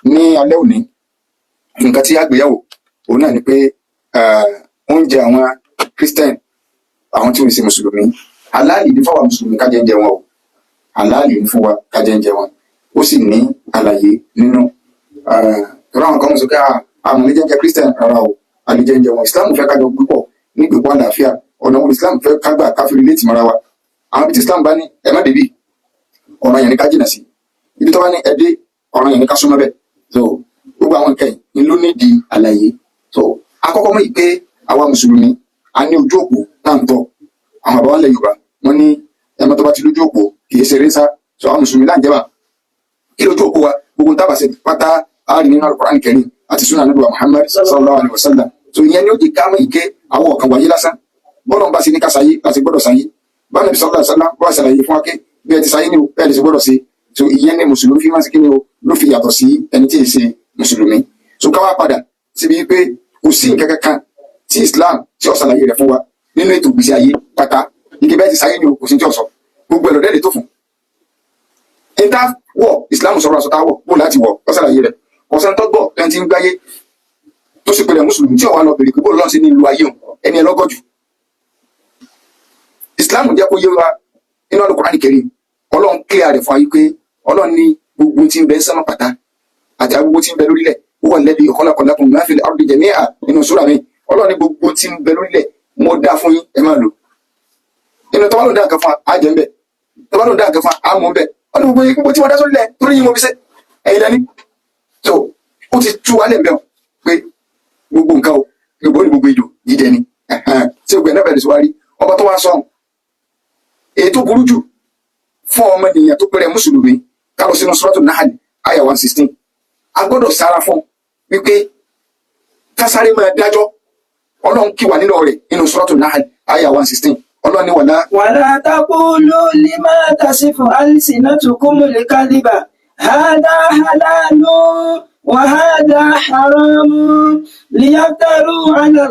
ní alẹ́ òní nǹkan tí a gbéyàwó òun náà ni pé oúnjẹ àwọn Christian, àwọn tí wọ́n ṣe mùsùlùmí, aláàlì ní fáwọn mùsùlùmí ká jẹ oúnjẹ wọn o, aláàlì ní fún wa ká jẹ oúnjẹ wọn, ó sì ní àlàyé nínú ìrọ̀ àwọn kan mọ̀ sókè àwọn oníjẹ́jẹ́ Christian rárá o, àlejò oúnjẹ wọn. Islam fẹ́ ká jọ púpọ̀ ní ìgbèpọ̀ àlàáfíà, ọ̀nà wo Islam fẹ́ ká gbà ká fi relate mọ́ra wa. Àwọn ibi tí Islam bá ní ẹ má débi, ọ̀ràn yẹn ní ká jìnà sí, ibi tó bá ní ẹ dé, ọ̀ràn yẹn ní ká súnmọ́ bẹ́ẹ̀. So gbogbo àwọn nǹkan yìí ló ní di àlàyé. So àkọ́kọ́ mọ̀ yìí pé àwa mùsùlùmí a ní ojú òpó náà ń tọ̀. Àwọn àbáwá ilẹ̀ Yorùbá wọ́n ní ẹmọ tó bá ti lójú òpó kì í ṣeré sá. So àwọn mùsùlùmí láǹ jẹ́bà kí lójú òpó wa gbogbo tábà ṣe pátá àárí nínú Al-Qur'an Karim àti sunnah Ànábì wa Muhammad sallallahu alaihi wasallam. So ìyẹn ni ó di ká mọ̀ ìké àwọn ọ̀kan wáyé lásán bọ́lọ̀ ń bá sí ní ká sáyé láti gbọ́dọ̀ sáyé bá Ànábì sallallahu alaihi wasallam wá ṣàlàyé fún wa pé bí ẹ ti sáyé ni o bẹ́ẹ̀ lè ṣe gbọ́dọ̀ sí. So ìyẹn ni mùsùlùmí fi máa ṣe kí ni o ló fi yàtọ̀ sí ẹni tí ì ṣe mùsùlùmí. So ká wá padà síbi pé kò sí nǹkan kankan tí Islam tí ó ṣàlàyé rẹ̀ fún wa nínú ètò ìgbésí ayé pátá ike bẹ́ẹ̀ ti sáyé ni o kò sí tí ó sọ gbogbo ẹ̀ lọ́dẹ́ẹ̀dẹ̀ tó fún. ìta wọ̀ Islam sọ̀rọ̀ àṣọ tá wọ̀ bó láti wọ̀ ó ṣàlàyé rẹ̀ ọ̀sán tó gbọ́ ẹni tí ń gbáyé tó sì pẹ̀lẹ́ mùsùlùmí tí ọ̀wá lọ bèrè pé bó lọ́n sí ní ìlú ayé ẹni ẹ lọ́gọ́jù. Islam jẹ́ kó yé wa nínú Al-Qur'an Karim Ọlọ́run kílẹ̀ rẹ̀ fún ayé pé Ọlọ́run ní gbogbo tí ń bẹ sánmà pátá àti gbogbo tí ń bẹ lórílẹ̀ huwa alladhi khalaqa lakum ma fil ardi jami'an nínú súrà mi. Ọlọ́run ní gbogbo tí ń bẹ lórílẹ̀ mo dá fún yín ẹ máa lò. Inú tọ́wọ́ ló dá nǹkan fún a jẹ́ ń bẹ̀, tọ́wọ́ ló dá nǹkan fún a mọ̀ ń bẹ̀. Wọ́n ní gbogbo tí wọ́n dá sórílẹ̀ torí yín mo fi ṣe ẹ̀yin lẹ́ni. So ó ti tú wálẹ̀ ń bẹ̀ pé gbogbo nǹkan o gbogbo ní gbogbo ìjò jíjẹ ni ṣé gbogbo ẹ̀ náà bẹ̀rẹ̀ sí wá rí ọba tó wá sọ̀hún. Èyí tó burú jù fún ọmọ ènìyàn tó pẹ̀rẹ̀ mùsùlùmí káàrọ̀ sínú Suratul Nahl àyà 116 a gbọ́dọ̀ sára fún wípé kásáré máa dájọ́. Ọlọ́run kí wà nínú rẹ̀ nínú Suratul Nahl àyà 116 Ọlọ́run ní wala taqulu lima tasifu alsinatukumul kadhiba hadha halalun wa hadha haramun liyaftaru ala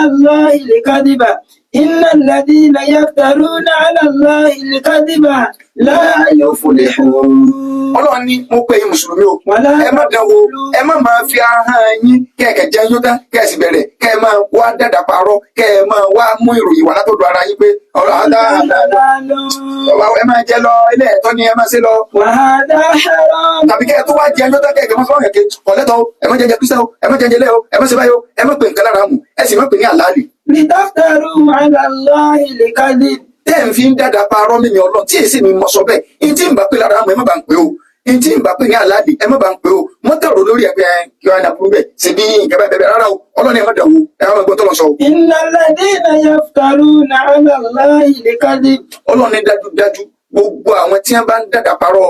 Allahi al-kadhiba innal ladhina yaftaruna ala Allahi al-kadhiba la yuflihun. Ọlọ́run ní mo pè yín mùsùlùmí o ẹ má dánwò ẹ má máa fi ahọ́n yín kẹ́ẹ̀kẹ́ jẹ́ yóò dá kẹ́ẹ̀sì bẹ̀rẹ̀ kẹ́ẹ̀ máa wá dàdà parọ́ kẹ́ẹ̀ máa wá mú ìròyìn wá látọ̀dọ̀ ara yín pé ọ̀rọ̀ àdá ẹ máa jẹ lọ ilé ẹ̀tọ́ ni ẹ máa ṣe lọ. Tàbí kẹ́ẹ̀ tó wá jẹ yóò dá kẹ́ẹ̀kẹ́ máa sọ̀rọ̀ kẹ́ ọ̀lẹ́tọ̀ ẹ má jẹjẹ kristian o ẹ má jẹjẹ lẹ́ o ẹ má ṣe báyìí o ẹ má pè nǹkan lára mu ẹ sì má pè ní àlàálì. Litaftaru ala Allahi al-kadhib. Tẹ́ ẹ̀ fi ń dàdà parọ́ mímí Ọlọ́run tí èsì mi mọ sọ bẹ́ẹ̀ ìtì ń bá pè lára mu ẹ má bá ń pè o ìtì ń bá pè ní àlàálì ẹ má bá ń pè o mọ́tàrò lórí ẹgbẹ́ kí wọ́n á nàbú bẹ́ẹ̀ sì bí nǹkan bẹ́ẹ̀ rárá o Ọlọ́run ẹ má dàwó ẹ má gbọ́n tó lọ sọ o. Innal ladhina yaftaruna ala Allahi al-kadhib. Ọlọ́run ní dájúdájú gbogbo àwọn tí wọ́n bá ń dàdà parọ́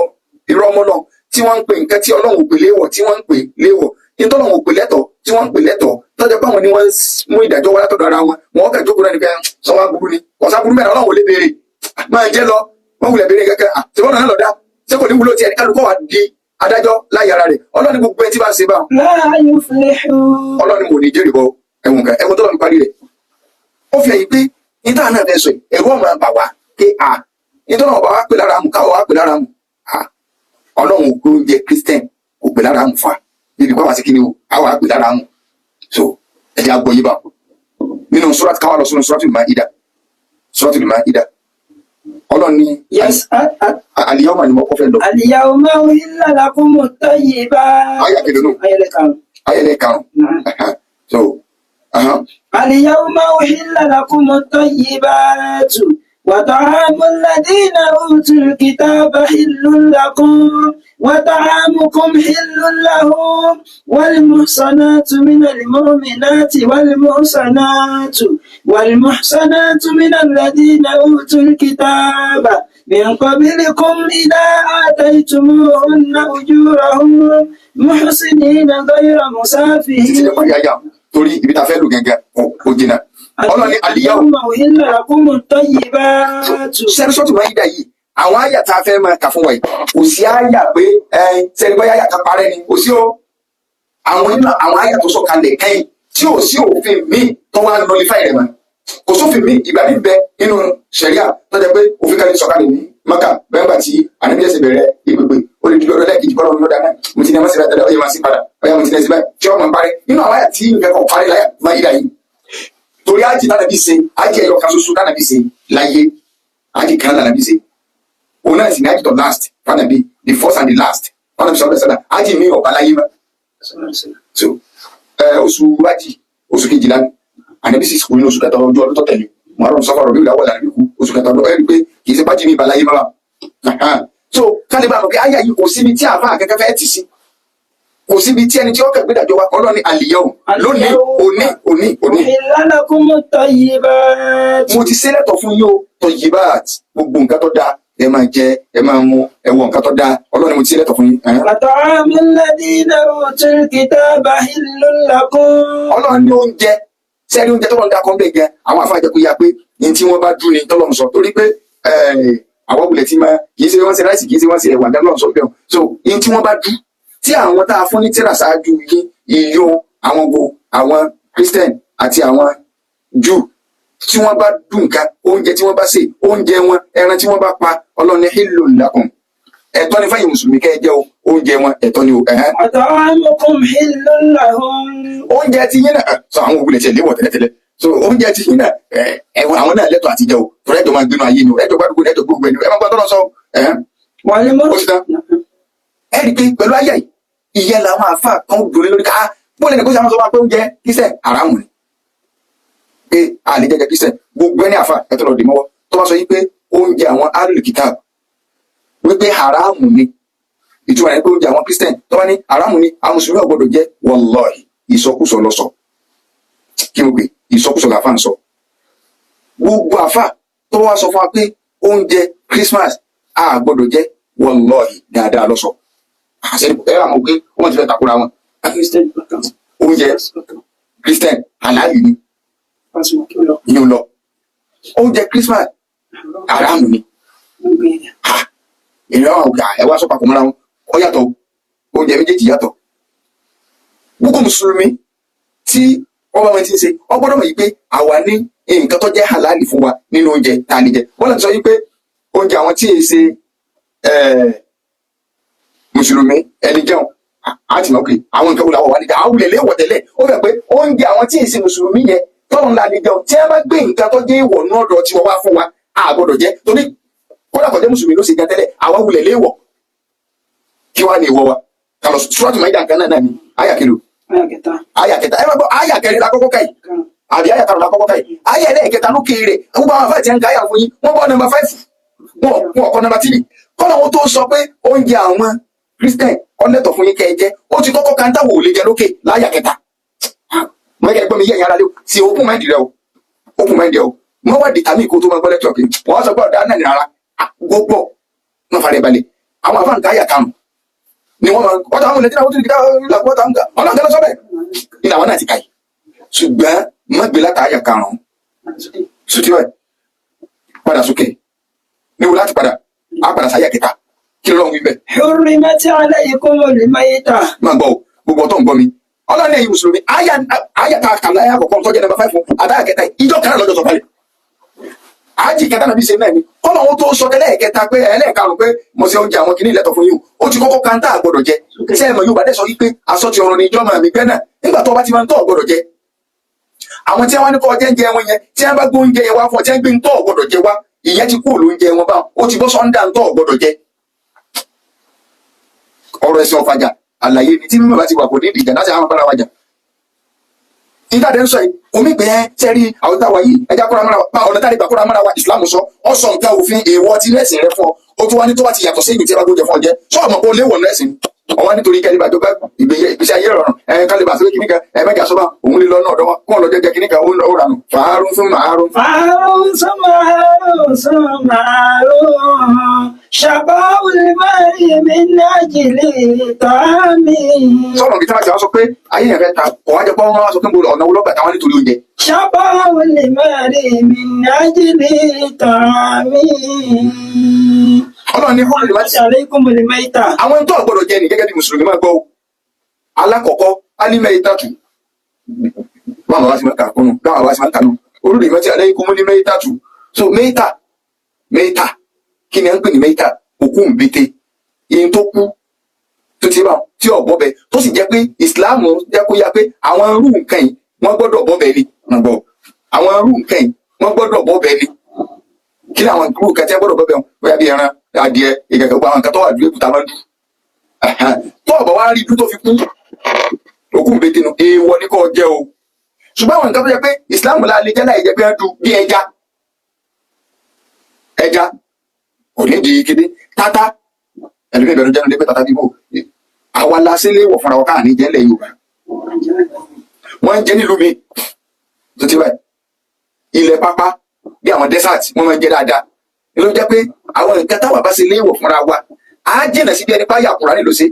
irọ́ ọmọ náà tí wọ́n ń pè nǹkan tí Ọlọ́run ò pè léwọ̀ tí wọ́n ń pè léwọ̀ ìtọ́lọ́run ò pè lẹ́tọ̀ tí wọ́n ń pè lẹ́tọ̀ tọ́jọ́ báwọn ni wọ́n mú ìdájọ́ wá látọ̀dọ̀ ara wọn wọ́n kẹ́ jókòó náà nìkan sọ wá burú ni ọ̀sá burú mẹ́rin Ọlọ́run ò lè béèrè máa jẹ́ lọ wọ́n wulẹ̀ béèrè kankan ṣèwọ́n náà lọ́dá ṣé kò ní wúlò tiẹ̀ kálukọ́ wa di adájọ́ láyé ara rẹ̀ Ọlọ́run gbogbo ẹ tí bá ń ṣe báwọn. La yuflihun. Ọlọ́run mo ní jẹ́rìí bọ ẹ̀wọ̀n tó lọ́nu parí rẹ̀ ó fi ẹ̀yìn pé níta náà fẹ́ sọ ẹ̀rọ ọmọ bà wá pé nítorí ọba wa pè lára mu káwọ́ wa pè lára mu Ọlọ́run ò gbé oúnjẹ Christian kò pè lára mu fa níbi pàwọ́ sí kí ni o àwọn àpè lára mu so ẹ̀jẹ̀ àgbọ̀ yìí bá nínú surat káwá lọ sínú Suratul Maida Ọlọ́run ní al-yawma ni mo kọ́ fẹ́ lọ. Al-yawma uhilla lakumut tayyibat. ayẹlẹ karùn-ún so al-yawma uhilla lakumut tayyibat wa ta'amul ladina utul kitaba hillun lakum wa ta'amukum hillun lahum wal muhsanatu minal mu'minati wal muhsanatu minal ladina utul kitaba من قبلكم إذا آتيتموهن أجورهن محسنين غير مسافحين. torí ibi tá a fẹ́ lò gẹ́gẹ́ ó jìnnà Ọlọ́run ní al-yawma uhilla lakumut tayyibatu. Suratul Maida yìí àwọn àyà tá a fẹ́ máa kà fún wa yìí kò sí àyà pé sẹ́ni bóyá àyà kan parẹ́ ni kò sí o àwọn àyà tó sọ̀kalẹ̀ kẹ́yìn tí ò sí òfin míì tó wá ń nọlifáì rẹ̀ mọ́ kò sófin míì ìgbà mi bẹ nínú ṣẹ̀ríà tó jẹ́ pé òfin kan ní sọ̀kalẹ̀ ní Mákà bẹ́ẹ̀gbà tí ànábì ẹ̀sẹ̀ bẹ̀rẹ̀ ìpèpè ó lè dúró lẹ́ẹ̀kejì bọ́lá ọ̀nà dáná mo ti ní ẹmọ́ sí bẹ́ẹ̀ tẹ́lẹ̀ ọyẹ máa sí padà ọyẹ mo ti ní ẹsẹ̀ báyìí tí ọmọ ń parí nínú àwọn àyà tí nǹkan kan parí láyà máa yíra yìí torí ájì tánàbí ṣe ájì ẹ̀yọ kan ṣoṣo tánàbí ṣe láyé ájì kan tánàbí ṣe òun náà sì ní ájì tó last tánàbí the first and the last tánàbí sọ̀rọ̀ sẹ́dá ájì mi ọ̀pá láyé mọ́ so oṣù ájì oṣù kejìlá ànábì sì kú ní oṣù kẹta ọdún tó tẹ̀lé mọ̀ọ́rọ̀ sọ́fà rọ̀ bí ìlú àwọn ànábì kú oṣù kẹta ọdún ẹ̀rí pé kì í ṣe bájì mi ìbàláyé mọ́ so kálíbà lọ pé àyà yìí kò síbi tí àfa akẹ́kẹ́ fẹ́ tì sí kò síbi tí ẹni tí ó kẹ́ gbé dàjọ́ wa ọlọ́ni àlìyáwó lónìí òní. ìlànà kún mú tayyibat. mo ti ṣẹlẹ̀tọ̀ fún yín o tayyibat gbogbo nǹkan tó dáa ẹ máa jẹ ẹ máa mu ẹ wọ nǹkan tó dáa ọlọ́ni mo ti ṣẹlẹ̀tọ̀ fún yín. wa ta'amul ladina utul kitaba hillun lakum. ọlọ́ni oúnjẹ sẹ́ni oúnjẹ tó lọ́n da kọ́ bẹ́ẹ̀ gẹ àwọn àfáàjẹ kó ya pé ní tí wọ́n bá dún ni tọ́lọ́run sọ torí pé àwọn wulẹ̀ tí máa kì í ṣe wọ́n ṣe ráìsì kì í ṣe wọ́n ṣe ẹ̀wà dáná sọ bẹ́ẹ̀ so ní tí wọ́n bá dún tí àwọn tá a fún ní tírà ṣáájú yín ìyó àwọn àwọn Christian àti àwọn Jew tí wọ́n bá dùn nǹkan oúnjẹ tí wọ́n bá ṣe oúnjẹ wọn ẹran tí wọ́n bá pa ọlọ́ni hillun lakum ẹ̀tọ́ ni fẹ́yìn mùsùlùmí kẹ́ ẹ jẹ́ o oúnjẹ wọn ẹ̀tọ́ ni o. wa ta'amukum hillun lahum. oúnjẹ ti yín náà sọ àwọn òwúlẹ̀ tí ẹ léwọ̀ tẹ́lẹ̀tẹ́lẹ̀ so oúnjẹ ti yín náà ẹ̀wọ̀n àwọn náà lẹ́tọ̀ọ́ àtijọ́ o torí ẹ̀jọ̀ máa gbénu ayé ni o ẹ̀jọ̀ gbàdúgbò ẹ̀jọ̀ gbogbo ẹni o ẹ máa gbọ́dọ̀ sọ ó ti tán ẹ rí i pé pẹ̀lú ayé ìyẹn làwọn àfa kan dòlé lórí ká bóyá ní kó sàmúsọ wá pé oúnjẹ kíṣẹ haramu ni pé àlè jẹjẹ kíṣẹ gbogbo ẹni àfa ẹtọ lọ dì mọ́wọ́ tó bá sọ yí pé oúnjẹ àwọn alul kitab wípé haramu ni ìtumọ̀ rẹ̀ pé oúnjẹ àwọn Christian tó bá ní haramu ni àwọn mùsùlùmí ò gbọdọ̀ jẹ wallahi ìsọkúsọ lọ sọ kí mo pè ìsọkúsọ làfà ń sọ gbogbo àfà tó wá sọ fún wa pé oúnjẹ Christmas a gbọdọ̀ jẹ wallahi dáadáa lọ sọ àṣẹ ẹ àwọn pé wọn ti fẹ́ takora wọn oúnjẹ Christian halali ni yín lọ oúnjẹ Christmas haramu ni èrè àwọn ọgá ẹ wá sọ papọ̀ mọ́ra wọn ó yàtọ̀ oúnjẹ méjèèjì yàtọ̀ gbogbo mùsùlùmí tí wọ́n bá wọn ti ń ṣe ọ gbọ́dọ̀ mọ̀ yìí pé àwa ní nǹkan tó jẹ́ halali fún wa nínú oúnjẹ tá a lè jẹ wọ́n lè sọ yìí pé oúnjẹ àwọn tí èyí ṣe mùsùlùmí ẹni jẹun àti mọ̀ pé àwọn nǹkan wọlé àwọn wà nígbà àwọn ilẹ̀ wọ̀ tẹ́lẹ̀ ó fẹ́ pé oúnjẹ àwọn tí èyí ṣe mùsùlùmí yẹn tọ́lọ̀ ńlá lè jẹun tí wọ́n bá gbé nǹkan tó jẹ́ ìwọ̀ ní ọ̀dọ̀ tí wọ́n wá fún wa a gbọ́dọ̀ jẹ torí kódà kọjá mùsùlùmí ló ṣe gan tẹ́lẹ̀ àwọn wulẹ̀ léwọ̀ kí wàá ní ìwọ wa kàlọ́ sùúrọ̀tù máa ń dà nǹkan náà ní àyà kìlò àyà kẹta ẹ máa gbọ́ àyà kẹrin la kọ́kọ́ káyì àbí àyà karùn-ún la kọ́kọ́ káyì àyà ẹlẹ́ẹ̀kẹta ló kéré àwọn bá wọn fà tiẹ̀ ń káyà fún yín wọ́n bọ́ nọ́mbà 5 wọn kọ́ nọ́mbà 3 kọ́nà wọn tó sọ pé oúnjẹ àwọn Christian ọlẹ́tọ̀ fún yín kẹ́ ẹ jẹ́ ó ti kọ́kọ́ kan táwọn ò lè jẹ lókè láyà kẹta mọ̀ẹ́kẹ́ gbọ́ mi yẹ̀ yàrá lé o sí open mind rẹ o open mind rẹ o wọ́n wá dìtàmí kó tó máa gbọ́ lẹ́tọ̀ pé wọ́n sọ pé ọ̀dà náà ní rárá gbogbo wọn fara balẹ̀ àwọn afáǹkà àyà karùn ni wọ́n máa wọ́n táwọn olùdíje náà wọ́n tún dìgbà làkúwọ́ táwọn ká ọlọ́ọ̀gá lọ sọ bẹ́ẹ̀ ilà wọn náà ti ká yìí ṣùgbọ́n má gbé láta àyà karùn sùtìwẹ̀ padà sókè níwò láti padà á padà sáyà kẹta kí ló lọ́wọ́ wí bẹ́ẹ̀. hurrimat alaykumul mayta. máa gbọ́ gbogbo ọ̀tọ̀ ń gbọ́ mi ọlọ́ọ̀ni ẹ̀yin mùsùlùmí àyà tá a kà láyà kọ̀ọ̀kan tọ́jú nọ́mbà 5 àtàyà kẹta ìjọ kan lọ́jọ́ sọ̀kalẹ̀ àjì kẹta nàbí ṣe náà ni kọ́nà wọn tó sọ tẹ́lẹ̀ kẹta pé ẹlẹ́ẹ̀karùn pé mo ṣe oúnjẹ àwọn kìíní lẹ́tọ̀ fún yín ó ti kọ́kọ́ kan tá a gbọ́dọ̀ jẹ ṣé ẹ̀mọ̀ yóò bá dẹ́ sọ wípé aṣọ ti ọrùn ní ìjọ màmí gbẹ́ náà nígbà tó bá ti máa ń tọ́ ọ̀gbọ́dọ̀ jẹ àwọn tí wọ́n ní kọ́ ọjẹ́ ń jẹ wọn yẹn tí wọ́n bá gbé oúnjẹ yẹn wá fún ọ tí wọ́n gbé ń tọ́ ọ̀gbọ́dọ̀ jẹ wá ìyẹn ti kúrò lóúnjẹ wọn bá ó ti bọ́ sọ́ńdà ń tọ́ ọ̀gbọ́dọ̀ jẹ ọ̀rọ̀ ẹ̀sìn ọ̀fàjà àlàyé ni tí mímọ̀ bá ti wà kò ní ìdìjà láti àwọn abára wájà ìdáde ń sọ yìí omi gbẹ sẹ́rí àwọn táwa yìí ẹja kóra mọ́ra wa ọ̀nà táde gbà kóra mọ́ra wa ìsìlámù sọ ọ sọ nǹkan òfin èèwọ̀ tí lẹ́sìn rẹ fún ọ ó tún wá ní tó bá ti yàtọ̀ sí ìgbì tí ẹ bá gbóúnjẹ fún ọ jẹ sọ ọmọ kó léwọ̀ lẹ́sìn ọwọ́ nítorí kẹ́lẹ́bà tó bá ìgbésí ayé rọrùn kálíbà sórí kìnnìkan mẹ́jà sọ́ba òun lè lọ náà ọ̀dọ́ wọn kó lọ jẹjẹ kìnnìkan ó rànù fàárùn fún màárùn. fàárùn fún màárùn ṣàbáwùl mari min ajli tààmì. sọ̀rọ̀ kí tí wọ́n ti wá sọ pé ayé yẹn fẹ́ ta kọ̀ wájẹ pọ́n wọn wá sọ pé ọ̀nà wo lọ́gbà táwọn nítorí oúnjẹ. ṣàbáwùl mari min ajli tààmì. ọlọ́run ní hóró lè má ti. alaykumul mayta. àwọn tó ọ̀gbọ́dọ̀ jẹ ní gẹ́gẹ́ bí mùsùlùmí máa gbọ́ o alákọ̀ọ́kọ́ alimẹ́yìtàtù báwọn wá sí máa kàkúnnù báwọn wá sí máa kànú orúlé ìmọ̀tí alaykumul maytatu so mẹ́yìtà kí ni à ń pè ní mẹ́yìtà òkú ń bété ihun tó kú ti bá tí ò bọ́bẹ̀ tó sì jẹ́ pé ìsìláàmù jẹ́ kó yá pé àwọn irú nǹkan yìí wọ́n gbọ́dọ̀ bọ́bẹ̀ ni àwọn irú nǹkan yìí wọ́n gbọ́dọ̀ bọ́bẹ̀ ni kí ni àwọn irú nǹkan tí wọ́n gbọ́dọ̀ bọ́bẹ̀ wọn bóyá bí ẹran adìẹ ìgẹ̀gẹ̀ gbogbo àwọn nǹkan tó wà dúró èkúta máa ń dú tó ọ̀bọ̀ wá rí dú tó fi kú òkú mbete nu èèwọ̀ ni kò jẹ́ o ṣùgbọ́n àwọn nǹkan tó jẹ́ pé ìsìláàmù la lè jẹ́ láì jẹ́ pé wọ́n du bí ẹja kò ní di kéde tata ẹlòmíì bẹ̀rù jẹ́nu lépè tata bíbò àwa la sí léwọ̀ fúnra wọn káàní jẹ́ ńlẹ̀ Yorùbá wọ́n ń jẹ́ nílùú mi tó ti báyìí ilẹ̀ pápá bí àwọn desert wọ́n máa ń jẹ́ dáadáa ló jẹ́ pé àwọn nǹkan táwa bá sí léwọ̀ fúnra wa á jìnà síbi ẹni páyà kúrà nílò sí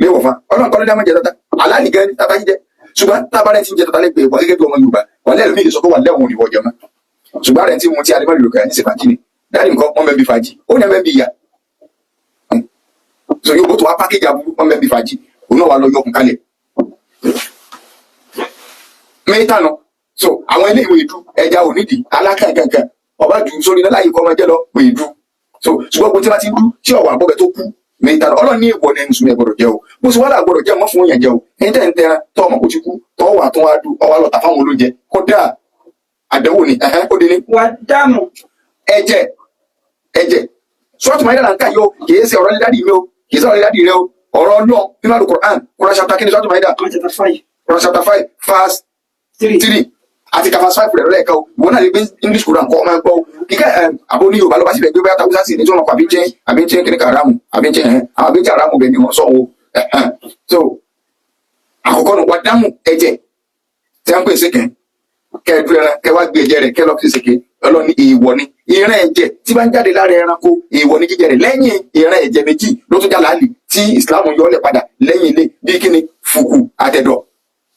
léwọ̀ fún Ọlọ́run kọ́ ló dá mọ́ jẹ tata aláàlì gan tata jíjẹ ṣùgbọ́n tábàárẹ̀ ti ń jẹ tata lẹ́gbẹ̀ẹ́ wọ́n gẹ́gẹ́ bí ọmọ Yorùbá wọ́n lẹ́rù mí lè sọ pé wà lẹ́wọ̀n òníwọ̀ jẹ mọ́ ṣùgbọ́n rẹ̀ ti mú tí adébọ̀lì lòkè ní sèfàjì ni dáàdì nǹkan wọ́n bẹ́ẹ̀ bí fàájì ó ní ẹ̀ bí ìyá so yóò bó tó wá pákéjì aburú wọ́n bẹ́ẹ̀ bí fàájì òun náà wà lọ yọkùn kalẹ̀ mẹ́ta nù so àwọn ilé ìwé ìdú ẹja onídìí alákàǹkàǹkàn ọba jù sórí náà láyé kọ́ ọmọ jẹ́ lọ pé ìdú so ṣùgbọ́n gbogbo tí wọ́n ti dú tí ọ̀wà àbọ̀bẹ̀ tó kú mẹ́ta nù Ọlọ́run ní ìwọ ní ẹnusùn ẹ̀ gbọ́dọ̀ jẹ́ o bó ṣe wọ́n là gbọ́dọ̀ jẹ́ mọ́ fún yẹn jẹ́ o ẹni tẹ́ ń tẹran tọ́ ọmọ kò ti kú tọ́ wà tó wá dú ọwá lọ tà fáwọn olóúnjẹ kódà àdánwò ni ó dé ní. wà dáàmú. ẹ̀jẹ̀ sọ́ọ̀tù máa ń dàgbà nǹkan yóò kì í ṣe ọ̀rọ̀ lídàdì mi o kì í ṣe ọ̀rọ̀ lídàdì rẹ o ọ̀rọ̀ náà nínú Al-Qur'an Quran chapter kí ni sọ́ọ̀tù máa ń dà. Quran chapter 5 verse 3 àti kàfà 5 rẹ̀ lẹ́ẹ̀kan o ìwọ náà lè gbé English Quran kọ́ ọmọ ẹgbọ́ o kíkẹ́ àbó ní Yorùbá ló bá sì fẹ́ gbé bóyá tàbí sí ní tí wọ́n kọ́ àbí ń kíní kàrámù àbí ń àrámù bẹ̀ ni wọ́n sọ o so àkọ́kọ́ nù wà dámù ẹ̀jẹ̀ tí wọ́n pè é sékè kẹ́ẹ̀dú ẹran kẹ́ wá gbé ẹ̀jẹ̀ rẹ̀ kẹ́ lọ sí sékè Ọlọ́run ní èèwọ̀ ni ìran ẹ̀jẹ̀ tí bá ń jáde lára ẹranko èèwọ̀ ni jíjẹ rẹ̀ lẹ́yìn ìran ẹ̀jẹ̀ méjì ló tún já láàlì tí ìsìláàmù yọ ọ́lẹ̀ padà lẹ́yìn ilé bí kíni fùkù àtẹ̀dọ̀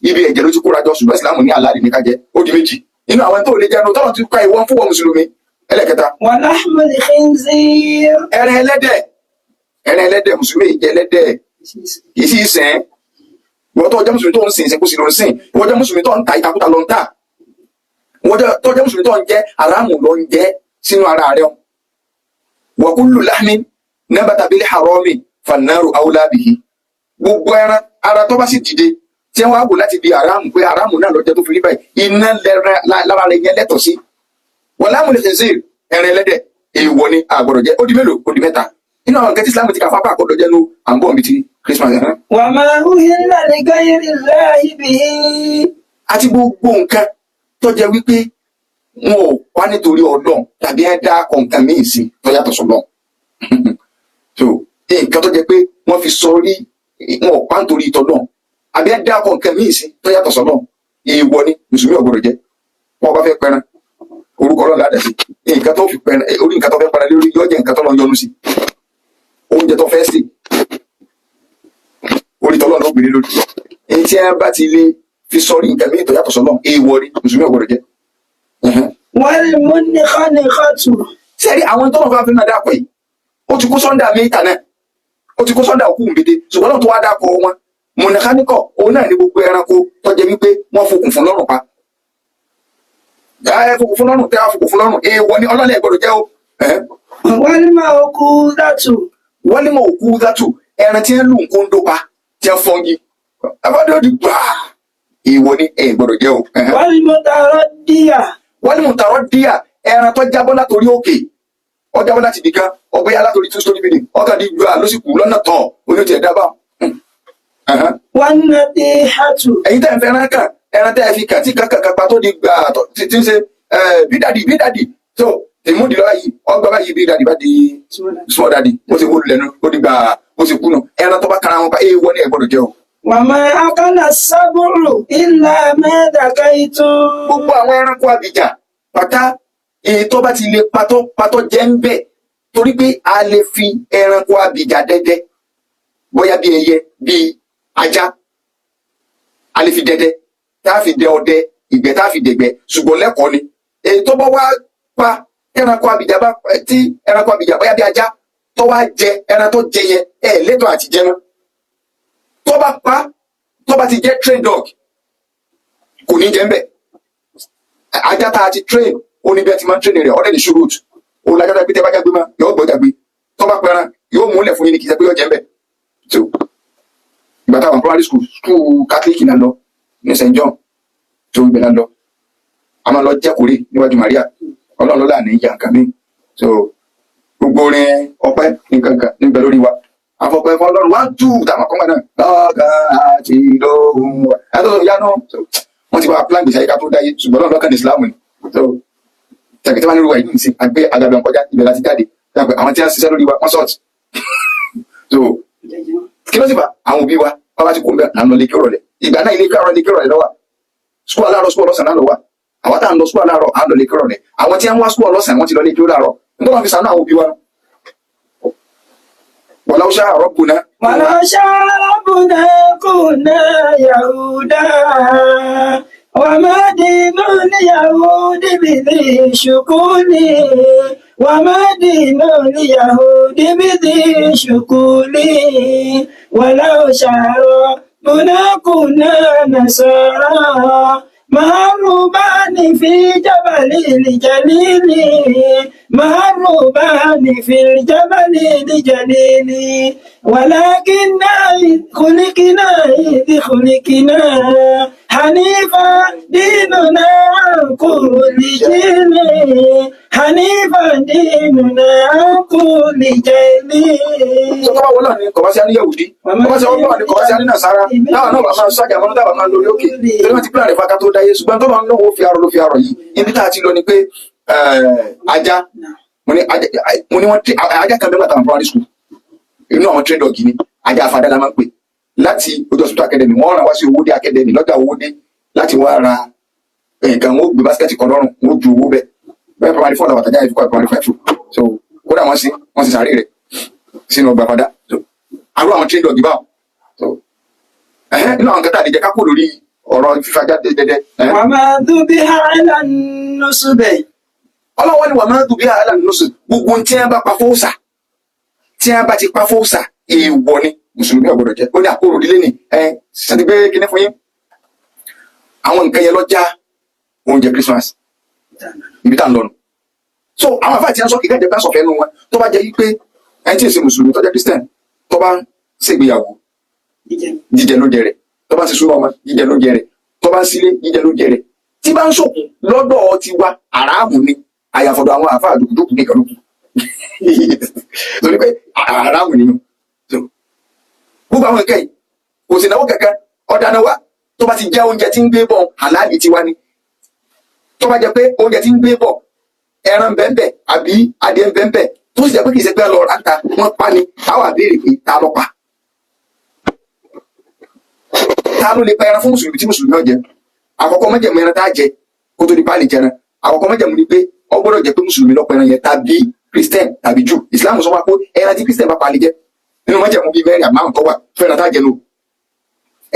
ibi ẹ̀jẹ̀ ló ti kóra jọ ṣùgbọ́n ìsìláàmù ní àlàlì ní kájẹ ó di méjì nínú àwọn tó lè jẹun tọ́lọ̀ ti ká ìwọ́n fún wọn mùsùlùmí ẹlẹ́kẹta. wa lahmul khinzir. ẹran ẹlẹ́dẹ̀ mùsùlùmí jẹ ẹlẹ́dẹ̀ kì í sì sìn ìwọ́n tó jẹ́ mùsùlùmí tó ń sìn ìsìnkú sí ló ń sìn ìwọ́n jẹ́ mùsùlùmí tó ń ta ìtakùtà ló ń tà wọ́n tó jẹ́ mùsùlùmí tó ń jẹ́ aráàmù ló ń jẹ́ sínú ara rẹ̀ wa kullu lahmin nabata bil harami fannaru awla bihi gbogbo ẹran ara tó bá sì dìde tí wọ́n á wò láti bí aráàmù pé aráàmù náà lọ́jọ́ tó fi rí báyìí iná lára rẹ̀ yẹn lẹ́tọ̀ sí wa lahmul khinzir ẹran ẹlẹ́dẹ̀ èèwọ̀ ni àgbọ̀dọ̀ jẹ́ ó di mélòó ó di mẹ́ta inú àwọn nǹkan tí Islam ti kà fáfá àkọ́dọ̀ jẹ́ ló à ń bọ̀ mi ti Christmas wa ma uhilla li ghayri llahi bihi. àti gbogbo nǹkan tó jẹ́ wípé wọn ò wá nítorí Ọlọ́run tàbí ẹ dá kọ̀ǹkan míì sí tó yàtọ̀ sọ́lọ́run so nǹkan tó jẹ́ pé wọ́n fi sọ rí wọn ò pa nítorí ìtọ́lọ́run àbí ẹ dá kọ̀ǹkan míì sí tó yàtọ̀ sọ́lọ́run èèwọ̀ ni mùsùlùmí ò gbọdọ̀ jẹ wọn bá fẹ́ pẹran orúkọ Ọlọ́run ládàá sí nǹkan tó fi pẹran orí nǹkan tó fẹ́ pẹran lórí yóò jẹ́ nǹkan tó lọ yọ́nú sí oúnjẹ tó fẹ́ sè orí tọ́lọ́run ló gbélé lórí èyí tí ẹ bá ti lè fi sọ rí nǹkan míì tó yàtọ̀ sọ́lọ́run èèwọ̀ ni mùsùlùmí ò gbọdọ̀ jẹ. wal munkhaniqatu. sẹ́rí àwọn tọ́lọ̀ fún afẹ́nà dákọ̀ yìí ó ti kó sọ́ndà mẹ́ta náà ó ti kó sọ́ndà òkú mbete ṣùgbọ́n náà tó wá dákọ̀ wọn mọ̀nàkáníkọ̀ òun náà ní gbogbo ẹranko tó jẹ́ wípé wọ́n fokùn fún lọ́rùn pa fokùn fún lọ́rùn tẹ́ fokùn fún lọ́rùn èèwọ̀ ni ọlọ́lẹ̀ gbọ́dọ̀ jẹ́ o. wal mawqudatu. wal mawqudatu ẹran tí ń lù nǹkan dópa tí ń fọ́ngi abọ́dọ̀ di gbà èèwọ̀ ni ẹ gbọ́dọ̀ jẹ́ o. wal mutaraddiya. wal mutaraddiya ẹran tó jábọ́ látòrí òkè ó jábọ́ láti ibìkan ọgbẹ́ yá látòrí two story building ọkàn di gbà ló sì kú lọ́nà tán oníṣẹ́ ẹ̀dábà. wan nadihatu. ẹ̀yin tẹ́ ń fẹ́ ẹran tẹ́ ẹ fi kàtí kàkàkàpà tó di gbà tí ń ṣe bídàdì so tèmúdì lọ́wọ́ yìí ọgbà báyìí bídàdì bá di small daddy ó sì wọlé lẹ́nu ó di gbà ó sì kú nù ẹran tó bá kara wọn pa èèwọ̀ ni ẹ gbọ́dọ̀ jẹ́ o. wa ma akala sab'u illa ma dakaytum. gbogbo àwọn ẹranko àbíjà pátá èyí tó bá ti lè patọ́ jẹ́ ń bẹ̀ torí pé a lè fi ẹranko àbíjà dẹ́dẹ́ bóyá bí ẹyẹ bí ajá a lè fi dẹ́dẹ́ tá a fi dẹ ọdẹ ìgbẹ́ tá a fi dẹ̀gbẹ́ ṣùgbọ́n lẹ́kọ̀ọ́ ni èyí tó bá wá pa ẹranko àbíjà bá tí ẹranko àbíjà bóyá bí ajá tó wá jẹ ẹran tó jẹ yẹn lẹ́tọ̀ọ́ àti jẹ náà tó bá pa tó bá ti jẹ́ train dog kò ní jẹ́ ń bẹ̀ ajá tá a ti train ó ní bí ẹ ti máa ń train rẹ̀ ọ̀rẹ́ ní ṣúrùt ó lájọ́ tó pété bá jágbe mọ́ yóò gbọ́ jágbe tó bá pẹran yóò múlẹ̀ fún yín ní kì í ṣe pé yóò jẹ́ ń bẹ̀ tó ìgbà táwọn primary school catholic náà lọ ní St. John tó ibẹ̀ náà lọ a máa lọ jẹ́kùrè níwájú Maria ọlọ́run lọ́la ní ìyá nǹkan mi so gbogbo orin ọpẹ́ nǹkan kan níbẹ̀ lórí wa afọpẹ́ fún ọlọ́run wá jù tàwọn akọ́gbà náà lọ́gà àti lóhùn wa àtọ́sọ ìyá náà wọ́n ti wá plan gbèsè àyíká tó dáyé ṣùgbọ́n lọ́dọ̀ kan ní Islam ni so tẹ̀kẹ́tẹ́ máa ń rúwa ìlú nìsín àgbẹ̀ agabẹ̀ nkọjá ibẹ̀ láti jáde àwọn tí wọ́n ṣiṣẹ́ lórí wa wọ́n sọ̀tì so kí ló sì fà àwọn òbí wa wọ́n bá ti kó ń bẹ̀ à ń lọ lékè ọ̀rọ̀lẹ̀ ìgbà náà ilé lékè ọ̀rọ̀lẹ̀ lọ́wọ́ skul aláàrọ̀ skul ọlọ́sàn náà lọ́wọ́ àwọn tá à ń lọ skul aláàrọ̀ à ń lọ lékè ọ̀rọ̀lẹ̀ àwọn tí wọ́n wá skul ọlọ́sàn wọ́n ti lọ lékè ọ̀rọ̀lẹ̀ nígbà wọn fi sànú àwọn òbí wa ولو شاء ربنا كنا يهودا وما دين اليهود بذي شكون وما دين اليهود بذي شكون ولو شاء ربنا كنا نصارى مهربان في جبل الجليل مهربان في الجبل الجليل ولكننا إذ خلقنا حنيفا ديننا عن كل جيل حنيفا ديننا عن كل جيل. sọ́kọ́ wọlé ní kọ̀wáṣí ní Yahudi kọ̀wáṣí ọgbọ́n ní kọ̀wáṣí ní Nasara táwọn náà bá máa ṣáàjà mọ́nú táwọn máa lórí òkè torí wọ́n ti pílà rẹ̀ faka tó dáyé ṣùgbọ́n tó máa ń lọ́wọ́ fi arọ ló fi arọ yìí ibi tá a ti lọ ni pé ajá mo ní wọ́n ajá kan bẹ́ẹ̀ látàwọn primary school inú àwọn trade dog ni ajá afadá la máa ń pè láti ojú hospital academy wọ́n rán wá sí Owódé academy lọ́jà Owódé láti wá ra nǹkan wọn ó gbé basket kan lọ́rùn wọn ó ju owó bẹ́ẹ̀ primary four làwọn àtàjà ìfikọ́ primary five so kódà wọ́n sì sáré rẹ̀ sínú ọgbà padà so àrùn àwọn trade dog báwọn so inú àwọn kẹta àdìjẹ kákó lórí ọ̀rọ̀ fífajá dẹdẹ. wà á máa dùn bí àìlà nùsù bẹ́ẹ̀. ọlọ́wọ́ ni wà á máa dùn bí àìlà nùsù gbogbo tí wọ́n bá pa fóòsà tí wọ́n bá ti pa fóòsà èèwọ̀ ni mùsùlùmí ọ̀gbọ̀dọ̀ jẹ́ ó ní àkóró ìdílé ni sẹ́ni gbé kíní fún yín àwọn nǹkan yẹn lọ́jà oúnjẹ Christmas ibi tá à ń lọ nù so àwọn afáà tí wọ́n sọ kí kájẹ bá sọ̀fẹ́ nu wọn tó bá jẹ́ yí pé ẹni tí èsì mùsùlùmí tó jẹ́ Christian tó bá ṣègbéyàwó jíjẹ ló jẹ rẹ̀ tó bá ń ṣe súnmọ́ ọmọ jíjẹ ló jẹ rẹ̀ tó bá ń sílé jíjẹ ló jẹ rẹ̀ tí bá ń sòkun lọ́dọ̀ ti wa àràmù ni àyàfọ̀dọ̀ àwọn àfáà dùkúdùkú nìkan lókun torí pé àràmù ni gbogbo àwọn nǹkan yìí kò sí náwó kankan ọ̀dáná wa tó bá ti jẹ́ oúnjẹ tí ń gbé bọ̀ àlàálì tiwa ni tó bá jẹ́ pé oúnjẹ tí ń gbé bọ̀ ẹran bẹ́ẹ̀ àbí adìẹ bẹ́ẹ̀ tó sì jẹ́ pé kì í ṣe pé lọ ráńtà wọ́n pa ni táwọn àbèrè pé ta ló pa ta ló lè pa ẹran fún mùsùlùmí tí mùsùlùmí náà jẹ àkọ́kọ́ májẹ̀mú ẹran tá a jẹ kó tó di pa lè jẹran àkọ́kọ́ májẹ̀mú ni pé ó gbọ́dọ̀ jẹ́ pé mùsùlùmí ló pa ẹran yẹn tàbí Christian tàbí Jew Islam sọ wá pé ẹran tí Christian bá pa lè jẹ nínú májẹ̀mú bíi mẹ́rin àmọ́ tó wà fún ẹran tá a jẹ lò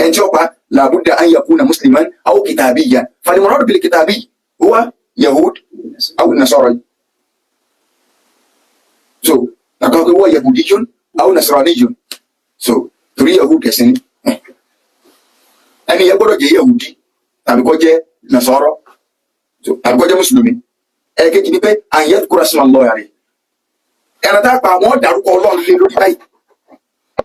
ẹni tí ó pa làbúdà an yakuna musliman aw kitabiyyan falimuradu bil kitabi huwa yahud aw nasara so àkọ́kọ́ huwa yahudiyun aw nasraniyun so torí yahud ẹ̀sìn ẹni yẹn gbọ́dọ̀ jẹ́ yahudi tàbí kó jẹ́ nasara tàbí kó jẹ́ mùsùlùmí ẹ̀kejì ni pé an yadhkura isma Allah rẹ̀ ẹran tá a pa àwọn dárúkọ Ọlọ́run lé lórí báyìí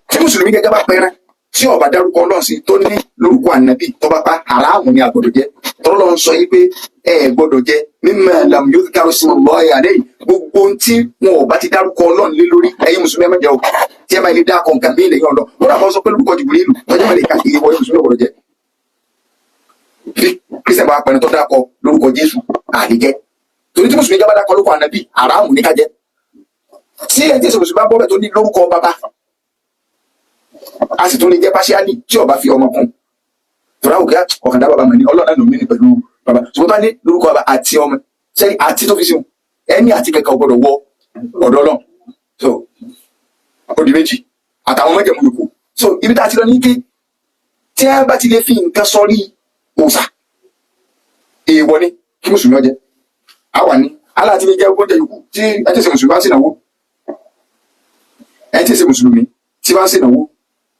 tí mùsùlùmí gẹ́gẹ́ bá pẹ́rẹ́ tí ó bá dárúkọ Ọlọ́run sí tó ní lórúkọ ànábì tó bá pa haramu ni a gbọ́dọ̀ jẹ tọ́lọ́ ń sọ yìí pé ẹ gbọ́dọ̀ jẹ mimma lam yudhkar ismullahi alayhi gbogbo tí wọn ò bá ti dárúkọ Ọlọ́run lé lórí ẹ̀yin mùsùlùmí ẹ má jẹ o tí ẹ bá ilé dáa kọ̀ọ̀kan bí ilẹ̀ yọ̀ lọ wọ́n dàbọ̀ sọ pé lórúkọ Jibrilu tọ́jú mẹ́lẹ̀ káàkiri wọ́n mùsùlùmí ọ̀gbọ̀dọ̀ jẹ kristian bá pẹ̀lú tó dákọ lórúkọ Jésù àlejẹ torí tí mùsùlùmí jábá dákọ lórúkọ ànábì haramu ní ká jẹ tí ẹ ti ṣe mùsùlùmí bá bọ́ bẹ̀ tó ní lórúkọ bàbá a sì tún lè jẹ́ pàṣíálì tí ọba fi ọmọ kún tọ́lá òkè ọ̀kadà bàbá mọ̀ ní ọlọ́ọ̀nà ló mí ní pẹ̀lú bàbá ṣùgbọ́n bá ní lórúkọ bàbá àti ọmọ sẹ́yìn àti tó fi sí ẹni àti kẹ̀kẹ́ ọgbọ́dọ̀ wọ ọ̀dọ́ náà so odi méjì àtàwọn mẹ́jẹ̀mú yòókù so ibi tá a ti lọ ní ké tí a bá ti lè fi nǹkan sọrí òòsà èèwọ̀ ni kí mùsùlùmí ọjẹ́ àwa ní aláàtí lè jẹ́ oúnjẹ yòókù tí ẹ ti ṣe mùsùlùmí bá ń ṣènáwó ẹ ti ṣe mùsùlùmí tí bá ń ṣènáwó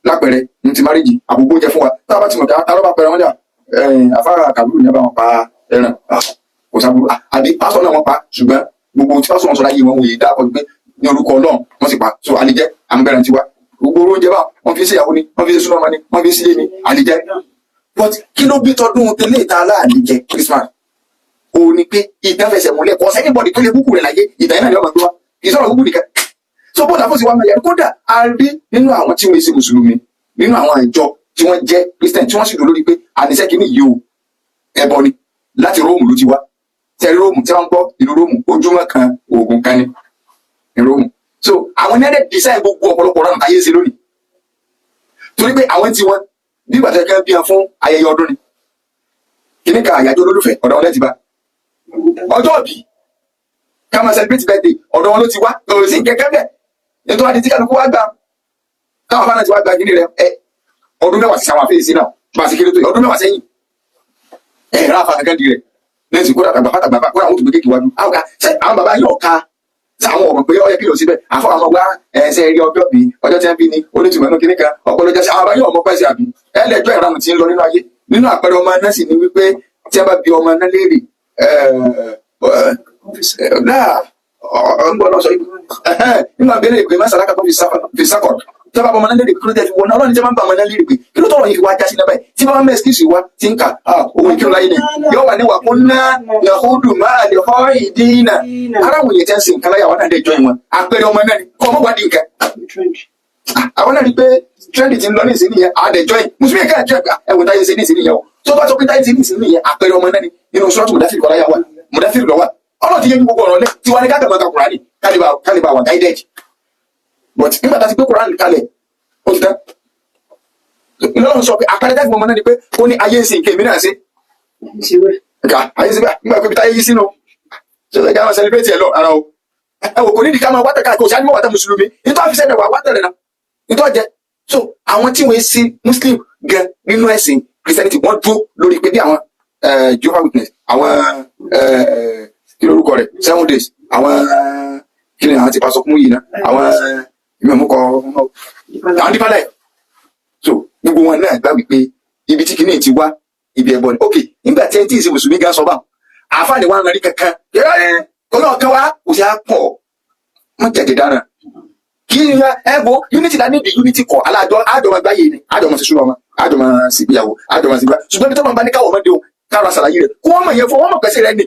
lápẹẹrẹ ní ti máríjì àbúgbó jẹ fún wa tá a bá ti mọ̀ tá ló bá pẹ̀rẹ̀ wọ́n jà àfárá kàbúrú ní ẹ bá wọn pa ẹran kò sábúrú àbí pásọ̀ náà wọ́n pa ṣùgbọ́n gbogbo tí pásọ̀ wọn sọ láyé wọn wòye dáa kọjú pé ní orúkọ Ọlọ́run wọ́n sì pa so àlejẹ́ àmúbẹ̀rẹ̀ tiwa gbogbo oúnjẹ bá wọn fi ṣe ìyàwó ni wọn fi ṣe súnmọ́ ọmọ ni wọn fi ṣe ilé ni àlejẹ. But kí ló bí tọdún tẹ́lẹ̀ ìta aláàlejẹ Christmas òun ni pé ìtàn fẹsẹ̀ múlẹ̀ kọ́ sẹ́ni bọ́ọ̀dì tó lè búkú rẹ̀ láyé ìtàn náà ni ọmọ gbé wá kì í sọ̀rọ̀ búkú nìkan. So bọ́ọ̀dù àfọ̀sí wa máa yẹ kódà a rí nínú àwọn tí wọ́n ṣe mùsùlùmí nínú àwọn ìjọ tí wọ́n jẹ́ Christian tí wọ́n sì dúró lórí pé àníṣe kìíní yìí o ẹbọ ni láti Róòmù ló ti wá tẹ̀rí Róòmù tí wọ́n gbọ́ ìlú Róòmù ojúmọ́ kan oògùn kan ní Róòmù. So àwọn ẹ̀dẹ̀ design gbogbo ọ̀pọ̀lọpọ̀ ọ̀rọ̀ àyè sí lónìí torí pé àwọn tí wọ́n bí bàtà kan bí wọn fún ayẹyẹ ọdún ni kìíní kan àyájọ́ olólùfẹ́ ọ̀dọ̀ wọn lẹ́ti bá ọjọ́ òbí ká máa celebrate birthday ọ̀dọ̀ wọn ló ti wá lọ́rọ̀ sí kẹ́kẹ́ bẹ́ẹ̀ nítorí wá di tí kálukú wá gbà káwọn afáàná ti wá gba gíní rẹ ọdún mẹ́wàá sí àwọn àfẹ́yèsí náà bá a sì kéré tó yẹ ọdún mẹ́wàá sẹ́yìn ẹ̀rọ àfa kankan di rẹ̀ lẹ́sìn kó dàgbà pátágbà kó àwọn tó gbé kéèkì wájú àwọn bàbá yóò ka sáwọn ọmọ pé ó yẹ kí lọ síbẹ̀ àfọ àwọn ọmọ ẹsẹ̀ rí ọjọ́ bí ọjọ́ tí wọ́n bí ni onítùmọ̀ inú kíníkan ọpọlọjọ sí àwọn bàbá yóò mọ pẹ́sì àbí ẹlẹ́jọ́ ìranù tí ń lọ nínú ayé nínú àpẹẹrẹ ọmọ náà sì ni wípé tí wọ́n bá bí ọmọ náà léèrè ọgbọ́n náà sọ nígbà bẹ́ẹ̀ pé mẹ́sàlá kan fi sákọ̀ tí wọ́n bá ọmọ náà léèrè kí ló tẹ́ fi wọ́n náà ọlọ́run tí wọ́n bá ọmọ náà léèrè pé kí ló tọrọ yìí fi wá já sí náà báyìí tí wọ́n bá mẹ́ ẹ̀skísì wá tí ń kà owó ìkírun láyé ni yóò wà ní wà fún ná yahudu máa lè họ́ ìdínà aráwọ̀ yẹn tẹ́ ń sin nǹkan láyà wọn náà dẹ̀ jọ ìwọ̀n àpẹẹrẹ ọmọ náà ni kọ́ ọmọ wádìí nǹkan àwọn náà rí pé trend ti ń lọ ní ìsìn nìyẹn àdẹ̀jọ́ yìí mùsùlùmí kan jẹ́ ẹ̀wọ̀n táyé ṣe ní ìsìn nìyẹn o tó bá sọ pé táyé ṣe ní ìsìn nìyẹn àpẹẹrẹ ọmọ náà ni nínú sọ́ọ̀tù mùdáfíìrì kọ́ láyà wa mùdáfíìrì lọ́wọ́ ọlọ́run ti yẹ gbogbo ọ̀rọ̀ lẹ́ tí wọ́n ní káàkiri mọ́ta kùránì kálíbà wà guided but nígbà tá a ti gbé kùránì kalẹ̀ ó ti tán ìlọ́run sọ pé àpẹẹrẹ tẹ́fì ọmọ náà ni pé ó ní ayé ń sin nǹkan èmi náà ṣe ayé ṣe bẹ́ẹ̀ nígbà pé táyé yí sínú ṣe fẹ́ kí a máa celebrate ẹ̀ lọ ara o ẹ wò kò nídìí ká máa wátẹ̀ káàkiri òṣìṣẹ́ àdìmọ̀ wátẹ̀ mùsùlùmí nítorí àfisẹ́ ẹ̀dẹ̀ wà wátẹ̀ rẹ̀ náà nítorí jẹ so àwọn tí wọ́n sí muslim gan nínú ẹ̀sìn christianity wọ́n dúró lórí pé bí àwọn Jehovah Witness àwọn kí lórúkọ rẹ̀ 7 days àwọn kí ni àwọn ti pàṣọ fún yìí náà àwọn ìmọ̀múkọ àwọn dípà láì so gbogbo wọn náà gbà wípé ibi tí kìíní ti wá ibi ẹbọ ni ok nígbà tí ẹni tí ìsìn mùsùlùmí gan sọ bá àfáàní wa ń rí kankan ọlọ́ọ̀kan wa kò sí àpọ̀ wọ́n jẹ̀jẹ̀ dára kí ni ẹbọ unity la níbi unity kọ alájọ àjọmọ gbáyé ni àjọmọ sí súnmọ́ àjọmọ sí ìgbéyàwó àjọmọ sí ìgbà ṣùgbọ́n ibi tó máa bá ní káwọ́ ọmọdé o káàrọ̀ àṣàlàyé rẹ̀ kó wọ́n mọ̀ yẹn fún wọn mọ̀ pẹ́sẹ̀ rẹ̀ ni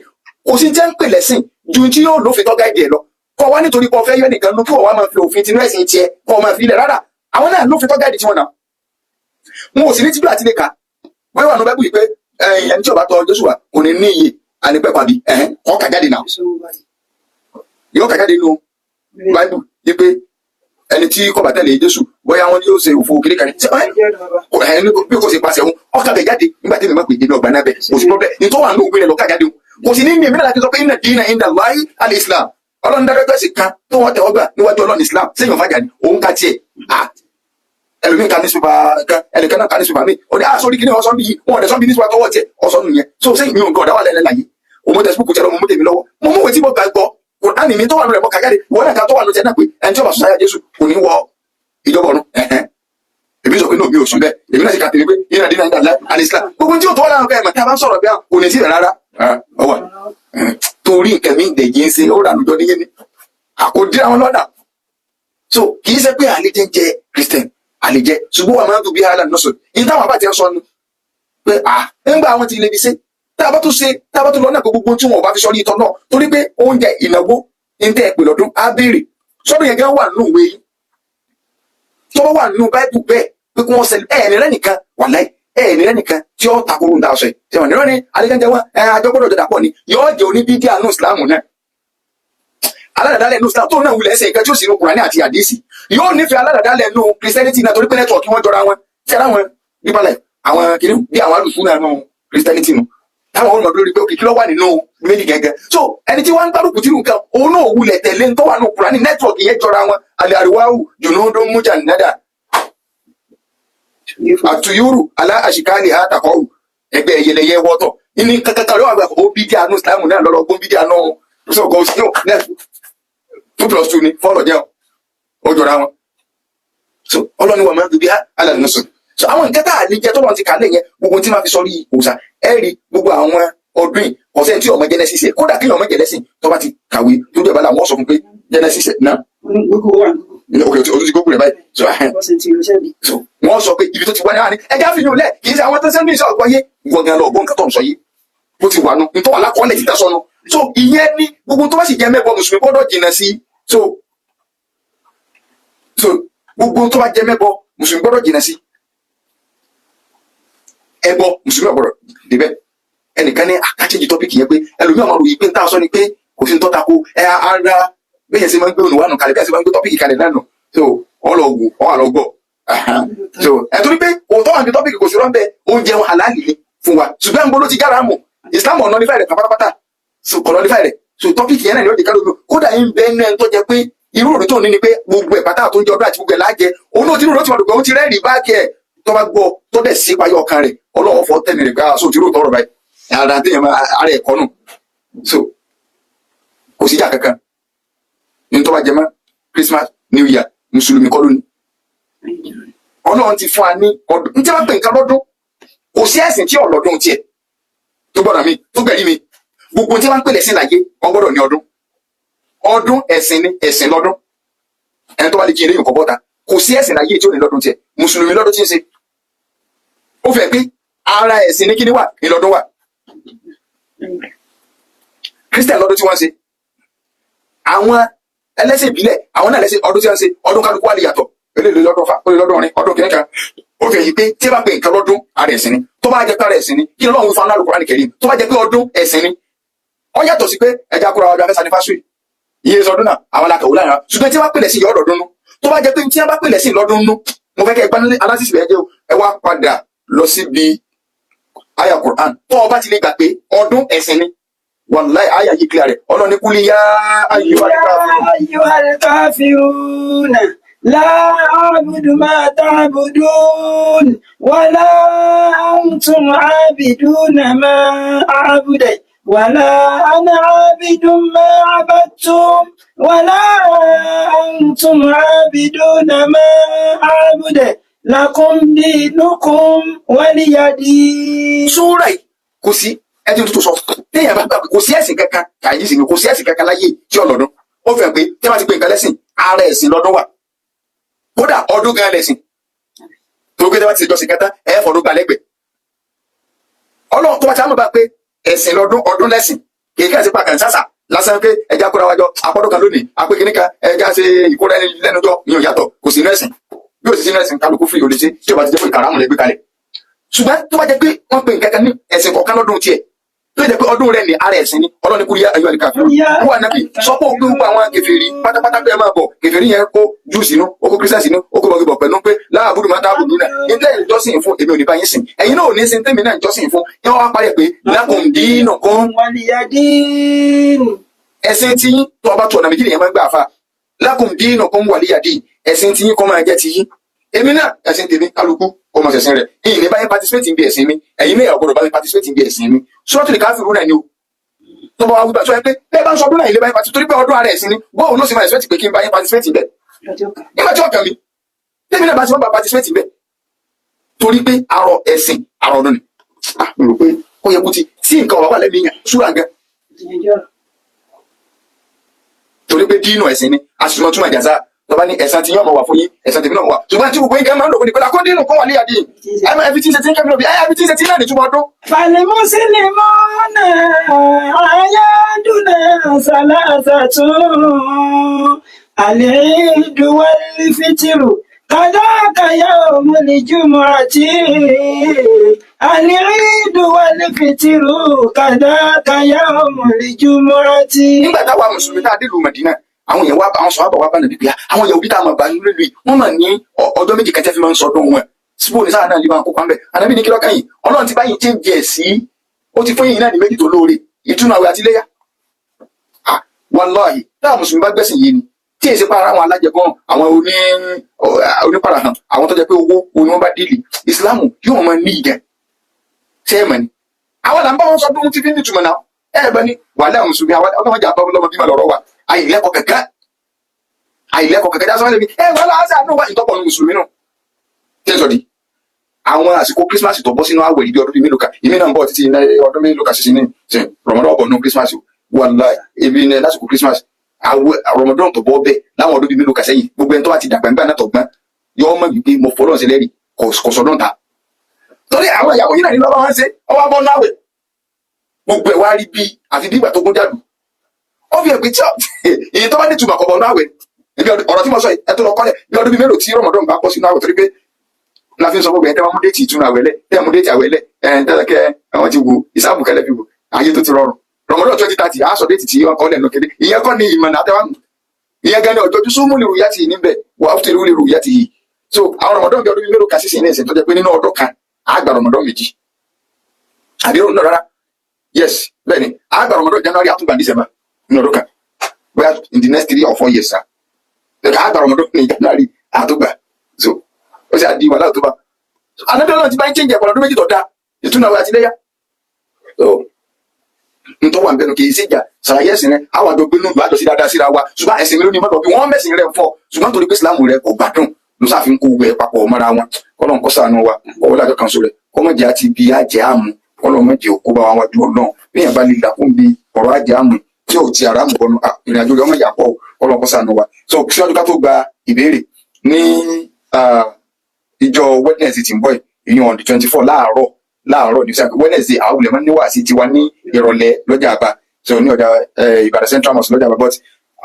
kò sí jẹ́ ń pè lẹ́sìn ju tí yóò lófin tọ́gá ìdí ẹ̀ lọ kọ́ wá nítorí kọ́ fẹ́ yọ nìkan ló kí wọ́n wá máa fi òfin tinú ẹ̀sìn tiẹ̀ kọ́ máa fi ilẹ̀ rárá àwọn náà lófin tọ́gá ìdí tiwọn náà wọn ò sì ní tíjú àti lè ka wọ́n wà ní bẹ́ẹ̀ bù yìí pé ẹni tí ó bá tọ̀ Jóṣùà kò ní ní iye ànípẹ́ pàbí kọ́ kà jáde náà yóò kà jáde nù báyìí yìí pé ẹni tí kò bá tẹ̀lé Jésù bóyá wọn yóò ṣe òfò kiri kan bí kò ṣe pàṣẹ òun ọkà bẹ jáde nígbà tí mi máa pè é ní ọgbà náà bẹ kò sí problem ní tó wà ní òun gbé lọ ká jáde kò sí ní ní èmi náà láti sọ pé iná dínà ìdá láì alẹ́ Islam ọlọ́run dájọ́ pẹ̀sì kan tó wọ́n tẹ̀ ọgbà níwájú ọlọ́run Islam sẹ́yìn ọ̀fàjà ni òun ká tiẹ̀ ẹlòmíín ká ní sùpà kan ẹnìkan náà ká ní sùpà mi ò ní sórí kí ni ọ̀sán bí yìí wọn ò dẹ̀ sọ́n bí ní sùpà tọwọ́ tiẹ̀ ọ̀sán nìyẹn so sẹ́yìn mi ò gbọ́ ọ̀dà wà lẹ́lẹ́ láyé òun tẹ̀ sùpùkù tẹ̀lé ọmọ tèmi lọ́wọ́ mo mú wetí mo gbà gbọ́ Kùránì mi tó wà lórí ẹ̀mọ́ kàjáde wọn náà ká tó wà lórí ẹ̀ náà pé ẹni tí ó bá sọ sáyà Jésù kò ní wọ ìjọba ọ̀run èmi sọ pé náà mi ò sùn bẹ́ẹ̀ èmi náà sì kàtìrì pé iná dínà ìdá alẹ́sílá gbogbo tí ó tọ́ lára ọ̀gá ẹ̀mọ̀ tí a bá ń sọ̀rọ̀ bí i kò ní sí rẹ̀ rárá ọwà torí nǹkan mi dẹ̀jẹ̀ ń ṣe ó rà lójọ́ níyẹn ni àkòdí àwọn lọ́dà so kì í ṣe pé àlejẹ jẹ Christian àlejẹ ṣùgbọ́n wà máa ń tó bí hàlà nọ́sọ̀ ní táwọn àbá ti ń sọ ni pé nígbà àwọn ti lè fi ṣe tá a bá tún lọ náà gbogbo tí wọn ò bá fi sọ ní ìtọ́ náà torí pé oúnjẹ ìnáwó ní tẹ́ ẹ pè lọ́dún á béèrè sọ́dún yẹn gan wà nínú ìwé yìí tó wà nínú báìbù bẹ́ẹ̀ pé kí wọ́n sẹ́ni ẹ̀ẹ̀nìrẹ́ nìkan wàláì ẹ̀ẹ̀nìrẹ́ nìkan tí ó takoro ń da ọ̀sẹ̀ tí wọ́n nìrọ́ ni alẹ́gẹ́jẹ́ wọn àjọgbọ́dọ̀ jọdà pọ̀ ni yóò jẹ́ oníbídíà nù ìsìlámù náà aládàdálẹ̀ nù ìsìlámù tó náà wulẹ̀ ẹsẹ̀ nǹkan tí ó sì nù Kùránì àti àdísì yóò nífẹ̀ẹ́ aládàdálẹ̀ nù Christianity náà torí pé nẹ́tíwọ̀kì wọn jọra wọn tí ara wọn níbalẹ̀ àwọn kiri bí àwọn alùsùn náà nù Christianity nù táwọn olùmọ̀ lórí pé òkìkí ló wà nínú méjì gẹ́gẹ́ so ẹni tí wọ́n ń gbárùkù tìrù nǹkan òun náà wulẹ̀ tẹ̀lé ń tó wà nù Kùránì nẹ́tíwọ̀kì yẹn jọra wọn alẹ́ àríwáwù jùnúndún mújà nádà àtúyúrù aláàṣìkáàlì àtàkọ́rù ẹgbẹ́ ìyẹlẹyẹ wọ́tọ̀ ní kankan lọ́wọ́ àgbà ó bí díà nù Islam náà lọ́lọ́gbọ́n bí díà náà sọ̀kọ̀ sí náà 2+2 ni fọ́ọ̀rọ̀ jẹun ó jọra wọn so ọlọ́ni wà máa ń gbé alàlùmọ́ sọ so àwọn nǹkan tá à lè jẹ tọ́lọ́ ti kà lẹ́yìn gbogbo tí máa fi sọrí òòsà ẹ rí gbogbo àwọn ọdún ọ̀sẹ̀ tí ọmọ Genesis kódà kí ọmọ Genesis tó bá ti kàwé tó dẹ̀ bá làwọn sọ fún pé Genesis náà òkè o ti gbógun rẹ̀ báyìí so wọ́n sọ pé ibi tó ti wá ní wá ní ẹja fi yóò lẹ̀ kì í ṣe àwọn tó sẹ́ni ìṣọ́ ọ̀gbọ́n yé gbọ̀ngàn lọ ọ̀gbọ́n nǹkan tó ń sọ yé bó ti wà nù nítorí alákọ̀ọ́lẹ̀ ti dasọ́nu so ìyẹn ní gbogbo tó bá sì jẹ́ mẹ́bọ mùsùlùmí gbọ́dọ̀ jìnnà sí so gbogbo tó bá jẹ́ mẹ́bọ mùsùlùmí gbọ́dọ̀ jìnnà sí ẹbọ mùsùlùmí ọ̀gbọ́dọ̀ débẹ̀ ẹnìkan ní àkájẹ́jì tọ́pìkì yẹn pé ẹlòmíràn máa ròyìn pé ń tà sọ ni pé kò sí ń tọ́ta ko ara bẹ́ẹ̀ sì máa ń gbé ònùwánu kalẹ̀ bẹ́ẹ̀ sì máa ń gbé tọ́pìkì kalẹ̀ lánàá so ọlọ́ọ̀gù ọ̀hàlọ́gbọ̀ so ẹ̀tọ́ ni pé òótọ́ àti tọ́pìkì kò sí rọ́ńbẹ́ oúnjẹ wọn halali ni fún wa ṣùgbọ́n gbọ́dọ̀ ti jára mọ̀ Islam ọ̀nà nífà rẹ̀ pátápátá so ọ̀nà nífà rẹ̀ so tọ́pìkì yẹn náà ni ó di kálódò kódà yín bẹ́ẹ̀ náà tó jẹ pé irú òrùn tó ní ni pé gbogbo ẹ̀ pátá tó ń jẹ ọdún àti gbogbo ẹ̀ láàjẹ òun náà ti rò lótìmọ̀ dùgbò ó ti rẹ́ẹ̀rì báàkì ẹ̀ tó bá gbọ́ tó dẹ̀ sí payọ́ ọkàn rẹ̀ ọlọ́wọ́ fọ́ tẹ̀lé rẹ̀ gbà so ti rò tọrọ báyìí ara àdéhùn ara ẹ̀kọ́ nù so kò sí ìjà kankan ní tó bá jẹ mọ́ Christmas New Year mùsùlùmí kọ́ lónìí Ọlọ́run ti fún wa ní ọdún ní tí wọ́n pè nǹkan lọ́dún kò sí ẹ̀sìn tí ọ̀lọ́dún tiẹ̀ tó gbọ́dọ̀ mi tó gbẹ̀rí mi gbogbo tí wọ́n pè lẹ́sìn láyé wọ́n gbọ́dọ̀ ní ọdún ẹ̀sìn ni ẹ̀sìn lọ́dún ẹni tó bá lè jí eré nǹkan bọ́ta kò sí ẹ̀sìn láyé tí ò ní lọ́dún tiẹ̀ mùsùlùmí lọ́dún tí ń ṣe ó fẹ́ pé ara ẹ̀sìn ní kíní wà ní lọ́dún wà Christian lọ́dún tí wọ́n ṣe àwọn ẹlẹ́sìn ìbílẹ̀ àwọn náà lẹ́sìn ọdún tí wọ́n ṣe ọdún kálukú wà lè yàtọ̀ eléyìí lọ́dún fa lọ́dún ọ̀rin ọdún kìnìkan ó fẹ́ yí pé tí ẹ bá pe nǹkan lọ́dún ara ẹ̀sìn ni tó bá jẹ́ pé ara ẹ̀sìn ni kí Ọlọ́run fún aláàlú Kùránì Kẹ́rímù tó bá jẹ́ pé ọdún ẹ̀sìn ni ó yàtọ̀ sí pé ẹja kúrò àwọn ọjọ́ afẹ́sà ní fásitì iye sọdún náà àwọn alákàwọ́ láyà ṣùgbọ́n tí wọ́n bá pèlẹ̀ sí ọdọọdún nú tó bá jẹ́ pé tí wọ́n bá pèlẹ̀ sí lọ́dún nú mo fẹ́ kẹ́ ẹgbẹ́ alásìsì rẹ̀ jẹ́ ẹ wá padà lọ síbi àyà Kùránì tó o bá ti lè gbà pé ọdún ẹ̀sìn ni wàláì àyà yìí kílẹ̀ rẹ̀ Ọlọ́run kúlí yá ayyuhal kafirun la a'budu ma ta'budun wala antum 'abiduna ma a'budu wala ana 'abidun ma 'abadtum wala antum 'abiduna ma a'budu lakum dinukum waliyadin. Súrà yìí kò sí ẹni tó sọ téèyàn bá gbàgbé kò sí ẹ̀sìn kankan kàyí sí ni kò sí ẹ̀sìn kankan láyé tí ọlọ́dún ó fẹ́ pé tí wọ́n ti pè nǹkan lẹ́sìn ara ẹ̀sìn lọ́dún wà kódà ọdún gan lẹ́sìn tó gbé tí wọ́n ti jọ́sìn kẹta ẹ̀ fọdún gbà lẹ́gbẹ̀ẹ́ Ọlọ́run tó bá ti á mọ̀ bá pé ẹ̀sìn lọ́dún ọdún lẹ́sìn kìí àti pàkàn sásà lásán pé ẹja kóra wájọ apọ́dún kan lónìí apé kìnnìkan ẹja ṣe ìkóra ẹni lẹ́nujọ́ ní òyàtọ̀ kò sí nẹ́sìn bí ó sì sí nẹ́sìn kálukú fún ìròlẹ́sẹ̀ tí ó bá ti jẹ́ pé kàrámù lẹ́gbẹ́ kalẹ̀ ṣùgbọ́n tó bá jẹ́ pé wọ́n pe nǹkan kan ní ẹ̀sìn kọ̀ọ̀kan lọ́dún tiẹ̀ tó jẹ́ pé ọdún rẹ̀ ní ara ẹ̀sìn ni Ọlọ́run kúrò ayọ̀ àdìkà fún wà nábì sọ́pọ̀ ògbé gbogbo àwọn kèfèrí pátápátá pé ẹ máa bọ̀ kèfèrí yẹn kó júù sínú ó kó kírísítà sínú ó kó bọ̀gì bọ̀ pẹ̀lú pé láàbùdù máa tábùdù náà ilé ìjọsìn fún èmi ò ní bá yín sìn ẹ̀yin náà ò ní sin tèmi náà ìjọsìn fún yẹn wọ́n á parí pé lakum dinukum waliyadin. ẹ̀sìn tí yín tó ọba tó ọ̀nà méjì nìyẹn máa ń gbà fa lakum dinukum waliyadin ẹ̀sìn tí yín kọ́ máa jẹ́ ti yín èmi náà ẹ̀sìn tèmi kálukú kó máa ṣẹ̀sìn rẹ̀ ìyìn ní báyìí participate ń bí ẹ̀sìn mi ẹ̀yin náà ọ̀gbọ́dọ̀ báyìí participate ń bí ẹ̀sìn mi Suratul Kafirun náà ni o tó bá wà wípé sọ pé bẹ́ẹ̀ bá ń sọ ọdún náà ilé báyìí participate torí pé ọdún ara ẹ̀sìn ni bóun ló sì máa expect pé kí n báyìí participate bẹ́ẹ̀ nígbà tí ọkàn mi tèmi náà bá ti wọ́n bá participate bẹ́ẹ̀ torí pé àrọ̀ ẹ̀sìn àrọ̀ ọdún ni mo rò pé ó yẹ kó ti tí nǹkan wà wà lẹ́mìí yàn súrà gan torí pé dínú ẹ̀sìn ni aṣùmọ̀ túmọ̀ ìjàzá tọba ní ẹ̀san tí yóò mọ̀ wà fún yín ẹ̀san tèmi náà wà ṣùgbọ́n tí gbogbo nǹkan máa ń lò ní pẹ̀lú akọ́dínù kọ́ wà ní àdín ẹ̀mọ́ ẹ̀fí tí ń ṣe tí ń kẹ́mi lóbi ẹ̀fí tí ń ṣe tí náà ní túbọ̀ ọdún. Fal-muslimuna a'yaduna salasatun al-'iidu wal-fitru kadaka yawmul jumu'ati al-'iidu wal-fitru kadaka yawmul jumu'ati. Nígbà táwa mùsùlùmí tá a dé lu Mẹdínà àwọn yẹn wá àwọn sọ̀rọ̀ wá bá nàbí bíyà àwọn Yahudi tá a máa bá nílùú yìí wọ́n máa ní ọjọ́ méjì kẹtẹ́ fi máa ń sọdún wọn síbò ní sáà náà lè máa kópa ń bẹ̀ ànábì ní kí lọ́kàn yìí Ọlọ́run ti báyìí change ẹ̀ sí ó ti fún yìí náà ní méjì tó lóore ìtúnu àwẹ̀ àti iléyà wallahi táwọn mùsùlùmí bá gbẹ̀sìn yìí ni tí èsì pa ara àwọn alájẹgán àwọn oníparahàn àwọn tó jẹ pé owó òun ni wọ́n bá dìlì ìsìláàmù yóò máa ní ìgẹ̀ ṣé ẹ̀ mọ̀ ni àwọn là ń bá wọn sọdún tí fi ń nítumọ̀ náà ẹ̀ bá ní wàhálà mùsùlùmí àwọn ọlọ́mọdé àbábọ́lọ́mọ bímọ lọ́rọ̀ wa àìlẹ́kọ̀ọ́ kẹ̀kẹ́ dáṣọ́ lẹ́bi wọ́n lọ́wọ́ sí àdúgbò ìtọ́pọ̀ ní mùsùlùmí náà tí ẹ sọ di àwọn àsìkò Christmas tó bọ́ sínú àwẹ̀ ibi ọdún bíi mélòó kan ìmí náà ń bọ̀ títí ọdún mélòó kan sísìn ní Ramadan ọ̀bọ̀ nù Christmas wallahi ibi ní lásìkò Christmas àwẹ̀ Ramadan tó bọ́ bẹ́ẹ̀ láwọn ọdún bíi mélòó kan sẹ́yìn gbogbo ẹni tó bá ti dàgbà nígbà náà tó gbọ́n yọ ọmọ wípé mo fọlọ́ sí lẹ́rìí kò sọdún ta torí àwọn ìyàwó yìí náà ní lọ́wọ́ wọn ṣe ọwọ́ abọ́ náà wẹ̀ gbogbo ẹ̀ wá rí bí àfi bí ìgbà tó gún jàdù ó fi hàn pé tí èyí tó bá ní túmọ̀ kọ̀ọ̀bọ̀ náà wẹ̀ ọ̀rọ̀ tí mo sọ yìí ẹ tó lọ kọ́lẹ̀ ní ọdún bíi mélòó tí Ramadan bá pọ̀ sínú àwẹ̀ torí pé la fi ń sọ gbogbo ẹ̀ tẹ́ wọ́n mú déètì ìtúnu àwẹ̀lẹ̀ tẹ́ mú déètì àwẹ̀lẹ̀ tẹ́lẹ̀kẹ́ àwọn ti wo ìsáàbù kẹlẹ́ fi wò ayé tó ti rọrùn Ramadan 2030 aṣọ déètì tí wọ́n kọ́ lẹ́nu kéde ìyẹn kọ́ ni ìmọ̀nà àtẹwàmù ìyẹn gan ni ọjọ́ súnmù lè ròyà tì níbẹ̀ wà á tẹ̀lé lè ròyà tì yìí so àwọn Ramadan bí ọdún bíi mélòó kan sísìn ní ẹ̀sìn tó jẹ́ pé nínú ọdún kan àgbà Ramadan méjì àdéhùn náà rárá yes bẹ́ẹ̀ ni àgbà Ramadan January àtúgbà December nínú ọdún kan bóyá in the next 3 or 4 years sa àgbà Ramadan ní January àtúgbà so ó sì àdí wàhálà tó bá anábìyàn náà ti bá ń change ẹ̀pọ̀ lọ́dún méjì tó dáa ìtúnu àwọn àtìlẹ́yà so ntọ́ wà nbẹ́nu kì í sí ìjà sàlàyé ẹ̀sìn rẹ àwọn àjọ gbénú ìlú àjọsí dáadáa síra wa ṣùgbọ́n ẹ̀sìn mi ló ní mọ́tò bí wọ́n mẹ́sìn rẹ fọ́ ṣùgbọ́n torí pé Ìsìlámù rẹ kò gbádùn ló sàfihàn kó gbẹ papọ̀ mọ́ra wọn kọ́lọ́n kọ́ sànù wa ọwọ́ lájọ kan so rẹ kọ́mọ̀jẹ́ àti bí àjẹ́ àmú kọ́lọ́n mọ̀jẹ́ òkú bá wa dúró náà bí yẹn bá lè dàkún bí ọ̀rọ̀ àjẹ́ àmú tí ò ti àràmù bọnu ìrìnàjò rẹ ọmọ ìyá pọ̀ kọ́lọ́n kọ́ sànù wa so síwájú ká tó gba ìbéèrè ní ìjọ Wednesday tí ń bọ̀ ìyẹn on the 24 láàárọ̀ ní sáà Wednesday àwọn olè máa ń níwà sí tiwa ní ìrọ̀lẹ́ lọ́jà àbá so ní ọjà Ìbàdàn Central Mosque lọ́jà àbá but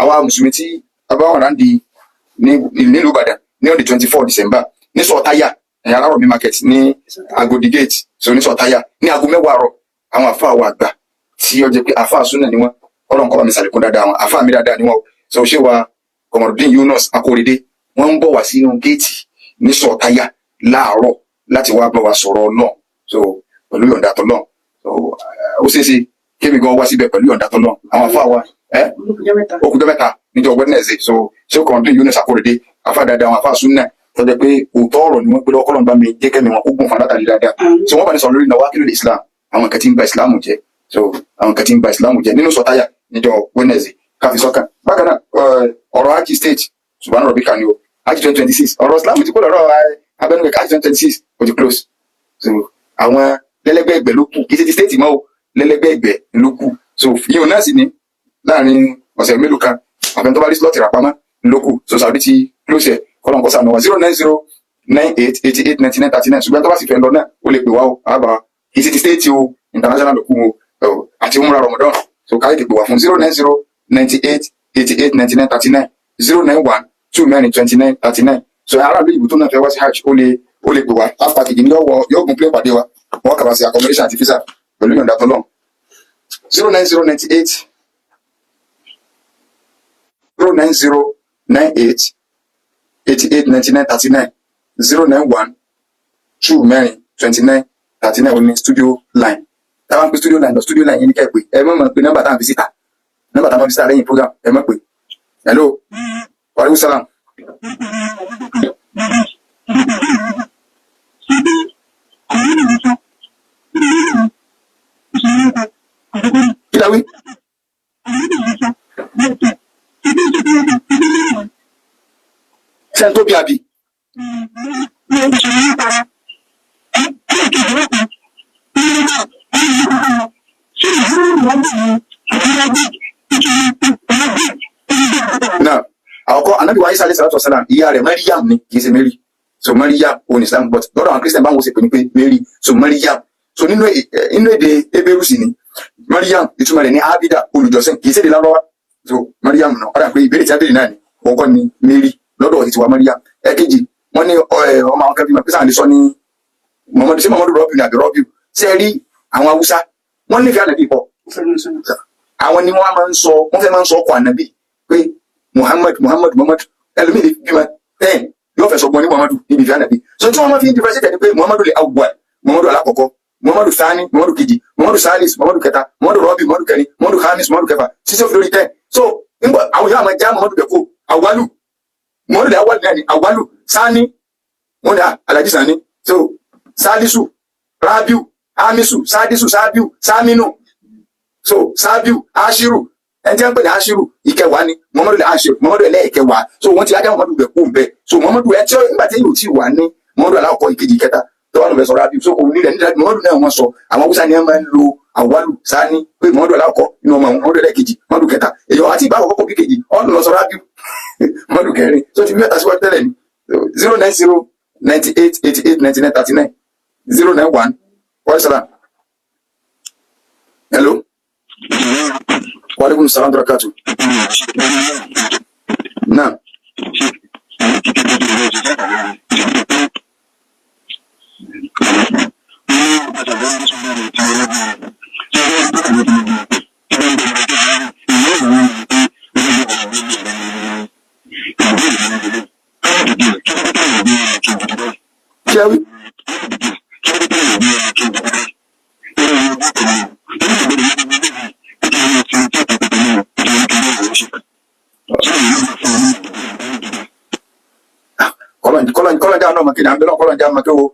àwa mùsùlùmí tí abáwọn ráńdì nílùú Ìbàdàn ní on the 24 December ní Sọ̀táyà Arárọ̀mí market ní Agodi gate so ní Sọ̀táyà ní aago 10 àárọ̀ àwọn àfáà wa àgbà tí ó jẹ́ pé àfáà súnà ni wọ́n Ọlọ́run kọ́ bá mi sàlékún dáadáa wọn àfáà mi dáadáa ni wọ́n so ṣé wa Kọmọrùdín Yunus Akóredé wọ́n ń bọ̀ wá sínú géètì ní Sọ̀táyà láàárọ̀ láti wá bá wa sọ̀rọ̀ náà so pẹ̀lú yọ̀ǹda tọ́lọ́ so ó ṣeéṣe kébì gan wá síbẹ̀ pẹ̀lú yọ̀ǹda tọ́lọ́ àwọn afá wa okùnjọ́ mẹ́ta níjọ́ Wednesday so ṣé Kọmọrùdín Yunus Akóredé afá dáadáa àwọn afá súnà tó jẹ́ pé òótọ́ ọ̀rọ̀ ni wọ́n gbé lọ́kọ́ lọ́nà bá mi jẹ́ kẹ́mi wọn ó gùn fún alátàlí dáadáa so wọ́n bá ní sọ̀rọ̀ lórí nawaqidul Islam àwọn kan tí ń ba Islam jẹ́ so àwọn kan tí ń ba Islam jẹ́ nínú Sọ̀táyà níjọ́ Wednesday káfí sọ́kàn bákan náà ọ̀rọ̀ Hajj state subhanahu rabbika ni o Hajj 2026 ọ̀rọ̀ Islam ti kó lọ́rọ̀ abẹnugan Hajj 2026 ó ti close so àwọn lẹ́lẹ́gbẹ́ ẹgbẹ́ ló kù kì í ṣe ti state mọ́ o lẹ́lẹ́gbẹ́ ẹgbẹ́ ló kù so yíyan náà sì ni láàrin ọ̀sẹ̀ mélòó kan àfẹn tó bá rí slot ìràpamọ́ ló kù so Saudi ti close ẹ̀ kọ́lọ́n kọ́sà náà 09098889939 ṣùgbọ́n tó bá sì fẹ́ lọ náà ó lè pè wá o àbá kì í ṣe ti state o international ló kù o àti umrah Ramadan so káyọ̀ ti pè wá fún 09098889939 091292939 so aráàlú ìbò tó náà fẹ́ wá sí hajj ó lè pè wá half package ní yóò gun plane pàdé wa wọ́n kàwá sí accommodation àti visa pẹ̀lú yọ̀ǹda tọ́lọ́ 09098 889939 091 292939 oní studio line táwọn pé studio line lọ studio line yẹn ní kẹ́ pé ẹ mọ̀ pé nọ́mbà táwọn fi síta nọ́mbà táwọn fi síta lẹ́yìn program ẹ mọ̀ pé hello wàlúù sálàm. Kí la wí? Sẹ́ni tó bí àbí. Náà àkọ́kọ́ Ànábì wa Ìsá alayhi salatu wasalam ìyá rẹ̀ Maryam ni kì í ṣe Mary so Maryam òun Islam but lọ́dọ̀ àwọn Christian báwọn ṣe pè ní pé Mary so Maryam so nínú èdè Hébérù sì ni Maryam ìtumọ̀ rẹ̀ ní Abida olùjọ́sìn kì í ṣèdè Lárúbáwá so Maryam náà ọ̀dà pé ìbéèrè tí a béèrè náà ni òun kọ́ ni Mary lọ́dọ̀ ti tiwa Maryam ẹ̀kejì wọ́n ní ọmọ àwọn kan bí pé sáà lè sọ ní Muhammadu sí Muhammadu rọ́bì ní àbí rọ́bì ṣe rí àwọn Haúsá wọ́n nífẹ̀ẹ́ ànábì pọ̀ àwọn ni wọ́n fẹ́ máa ń sọ ọkọ̀ ànábì pé Muhammad ẹlòmíì lè bímọ ten yóò fẹ́ sọgbọ́n ní Muhammadu níbi ìfẹ́ ànábì so tí wọ́n máa fi ń differentiate ni pé Muhammadu lè awwal Muhammadu alákọ̀ọ́kọ́ Muhammadu thani Muhammadu kejì Muhammadu salis Muhammadu kẹta Muhammadu rọ́bì Muhammadu kẹrin Muhammadu khamis Muhammadu kẹfà sísè fi lórí ten so nígbà àwọn yóò máa já Muhammadu bẹ̀ kó awalu Muhammadu lè awwal náà ni awalu sani wọ́n ní alaji sani so salisu rabiu amisu sadisu sabiu saminu so sabiu ashiru ẹni tí wọ́n pè ní ashiru ìkẹwàá ni Muhammadu lè ashiru Muhammadu lè ìkẹwàá so wọ́n ti ajá Muhammadu bẹ̀ kó bẹ̀ so Muhammadu ẹ tí ó nígbà tí yóò ti wà ní Muhammadu aláwọ̀kọ́ ìkejì ìkẹta tó wà lóbẹ̀ sọ rabiu so òun nílẹ̀ nílẹ̀ Muhammadu náà wọ́n sọ àwọn Haúsá ni wọ́n máa ń lo àwálù sáni pé mọ́ọ́dù aláwọ̀kọ́ inú ọmọ àwọn mọ́ọ́dù ẹlẹ́kejì mọ́ọ́dù kẹta èèyàn àti ìbáwọ̀ kọ́kọ́ bí kejì ọ̀nà lọ sọ̀rọ̀ ábíù mọ́ọ́dù kẹrin tó ti mẹ́ta síwájú tẹ́lẹ̀ ní 09098889939 091 wàlúùsàlám. Hello. Waalaikum salam wa barakatuh. Naam. Shall we? Kọ́lọ́n já ọmọ kìnìún àbẹ́lọ́ kọ́lọ́n já ọmọ kí wo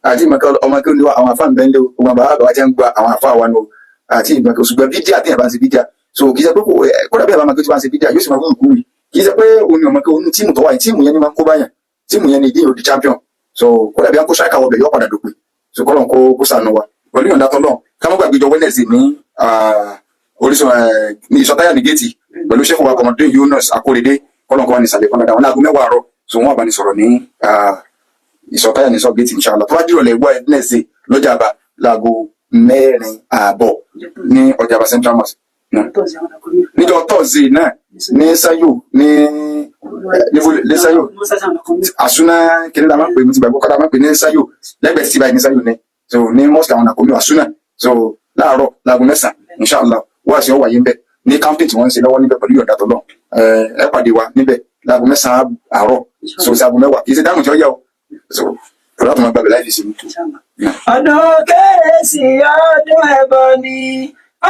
àti ìmọ̀kẹ́ ọmọ kí wo àwọn afá ń bẹ́ ń lé o ọmọ bàbá àgbà jẹ́ ń gba àwọn afá wa nù àti ìmọ̀kẹ́ ṣùgbọ́n bídíà tí yẹn bá ń ṣe bídíà so kì í ṣe pé kódà bí ẹ̀ bá máa kí tí bá ń ṣe bídíà yóò sì máa fún ìkú mi kì í ṣe pé òun ni ọmọ kí òun tíìmù tó wáyé tíìmù yẹn ni máa ń kó báyàn tíìmù yẹn ni ìdí òdi champion so kódà bí wọn kó ṣáìkà wọbẹ̀ yọ padà dópin so kọ́lọ́n kó sànù wa pẹ̀lú ìyọ̀ǹda tọ́lọ́ ká mọ́ gbàgbé jọ Wednesday ní orísun ní ìsọtáyà ní géètì pẹ̀lú sẹ́kù wa kọ̀mọ̀dé Yunus Akóredé kọ́lọ́n kọ́ wa ní ìsàlẹ̀ kọ́nà dáwọn láago 10 àárọ̀ so wọ́n àbánisọ̀rọ̀ ní ìsọtáyà ní sọ́gẹ́tì inshallah tó bá jùlọ lè wá Wednesday lọ́jà àbá láago 4:30 ní ọjà àbá Central Mosque níjọ́ Thursday náà ní Sayo ní Sayo Asuna kìnìún la máa ń pè mí ti gbàgbọ́ kọ́dà máa ń pè ní Sayo lẹ́gbẹ̀ẹ́ sí báyìí ní Sayo ní so ní mosque àwọn àkómi Asuna so láàárọ̀ láago 9 inshallah wá sí ọwọ́ yìí ń bẹ̀ ní campaign tí wọ́n ń ṣe lọ́wọ́ níbẹ̀ pẹ̀lú ìyọ̀dà tọ́lọ́ ẹ pàdé wa níbẹ̀ láago 9 àárọ̀ so sí aago 10 kì í ṣe dáhùn tí ó yẹ o so ọ̀rọ̀ àtúmọ̀ gbàgbé láì fi sí mi. ọdún kérésì ọdún ẹbọ ni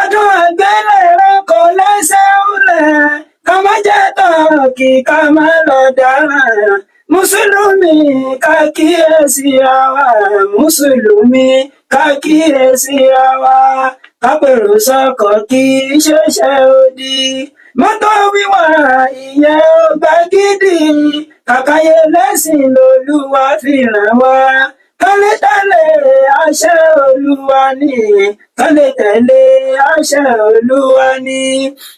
ọdún àgbélẹ̀rọ kò lẹ́sẹ̀ ńlẹ̀ ká má jẹ́ tán kí ká má lọ dáràn mùsùlùmí ká kíyèsí àwa mùsùlùmí ká kíyèsí àwa kápẹ̀rù sọ́kọ̀ kí ṣẹ̀ṣẹ̀ òdì mọ́tò wíwà ìyẹn ọgbà gidi kàkàyé lẹ́sìn lolúwa fi ràn wá kálẹ̀ tẹ̀lé àṣẹ olúwa ni kálẹ̀ tẹ̀lé àṣẹ olúwa ni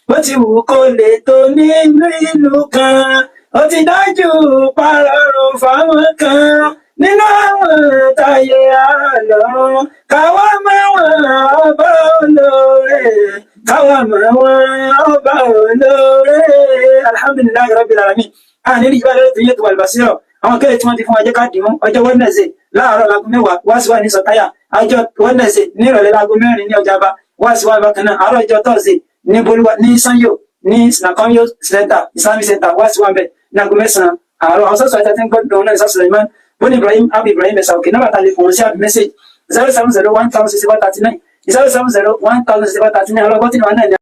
bó ti wù kó lè tó nínú ìlú kan ó ti dájú parọ́rùn fáwọn kan nínú àwọn táyé àlọ́ káwá máwọn ọba olóore káwá máwọn ọba olóore alhamdulillahi rabbil alamin àní rí ìbára ètò yẹtò àlùbásírọ̀ àwọn kẹ́lẹ̀ tí wọ́n ti fún wa jẹ́ ká dì mú ọjọ́ Wednesday láàárọ̀ láago 10 wá sí wa ní sọtáyà ọjọ́ Wednesday ní ìrọ̀lẹ́ láago 4 ní ọjà bá wá sí wa bákan náà àárọ̀ ọjọ́ Thursday ní bolúwa ní Sanyo ní Nakamyo Center Islamic Center wá sí wa bẹ̀ ní aago 9 àárọ̀ àwọn sọ́sọ́ àti àtẹ́gbọ́dọ̀ náà ìsá Suleiman bóni Ibrahim Abu Ibrahim ẹ̀sà òkè náà bàtà lè fòun sí àbí mẹ́sẹ̀jì 070 1000 6439 070 1000 6439 ọlọ́gbọ́n tí wọ́n náà ní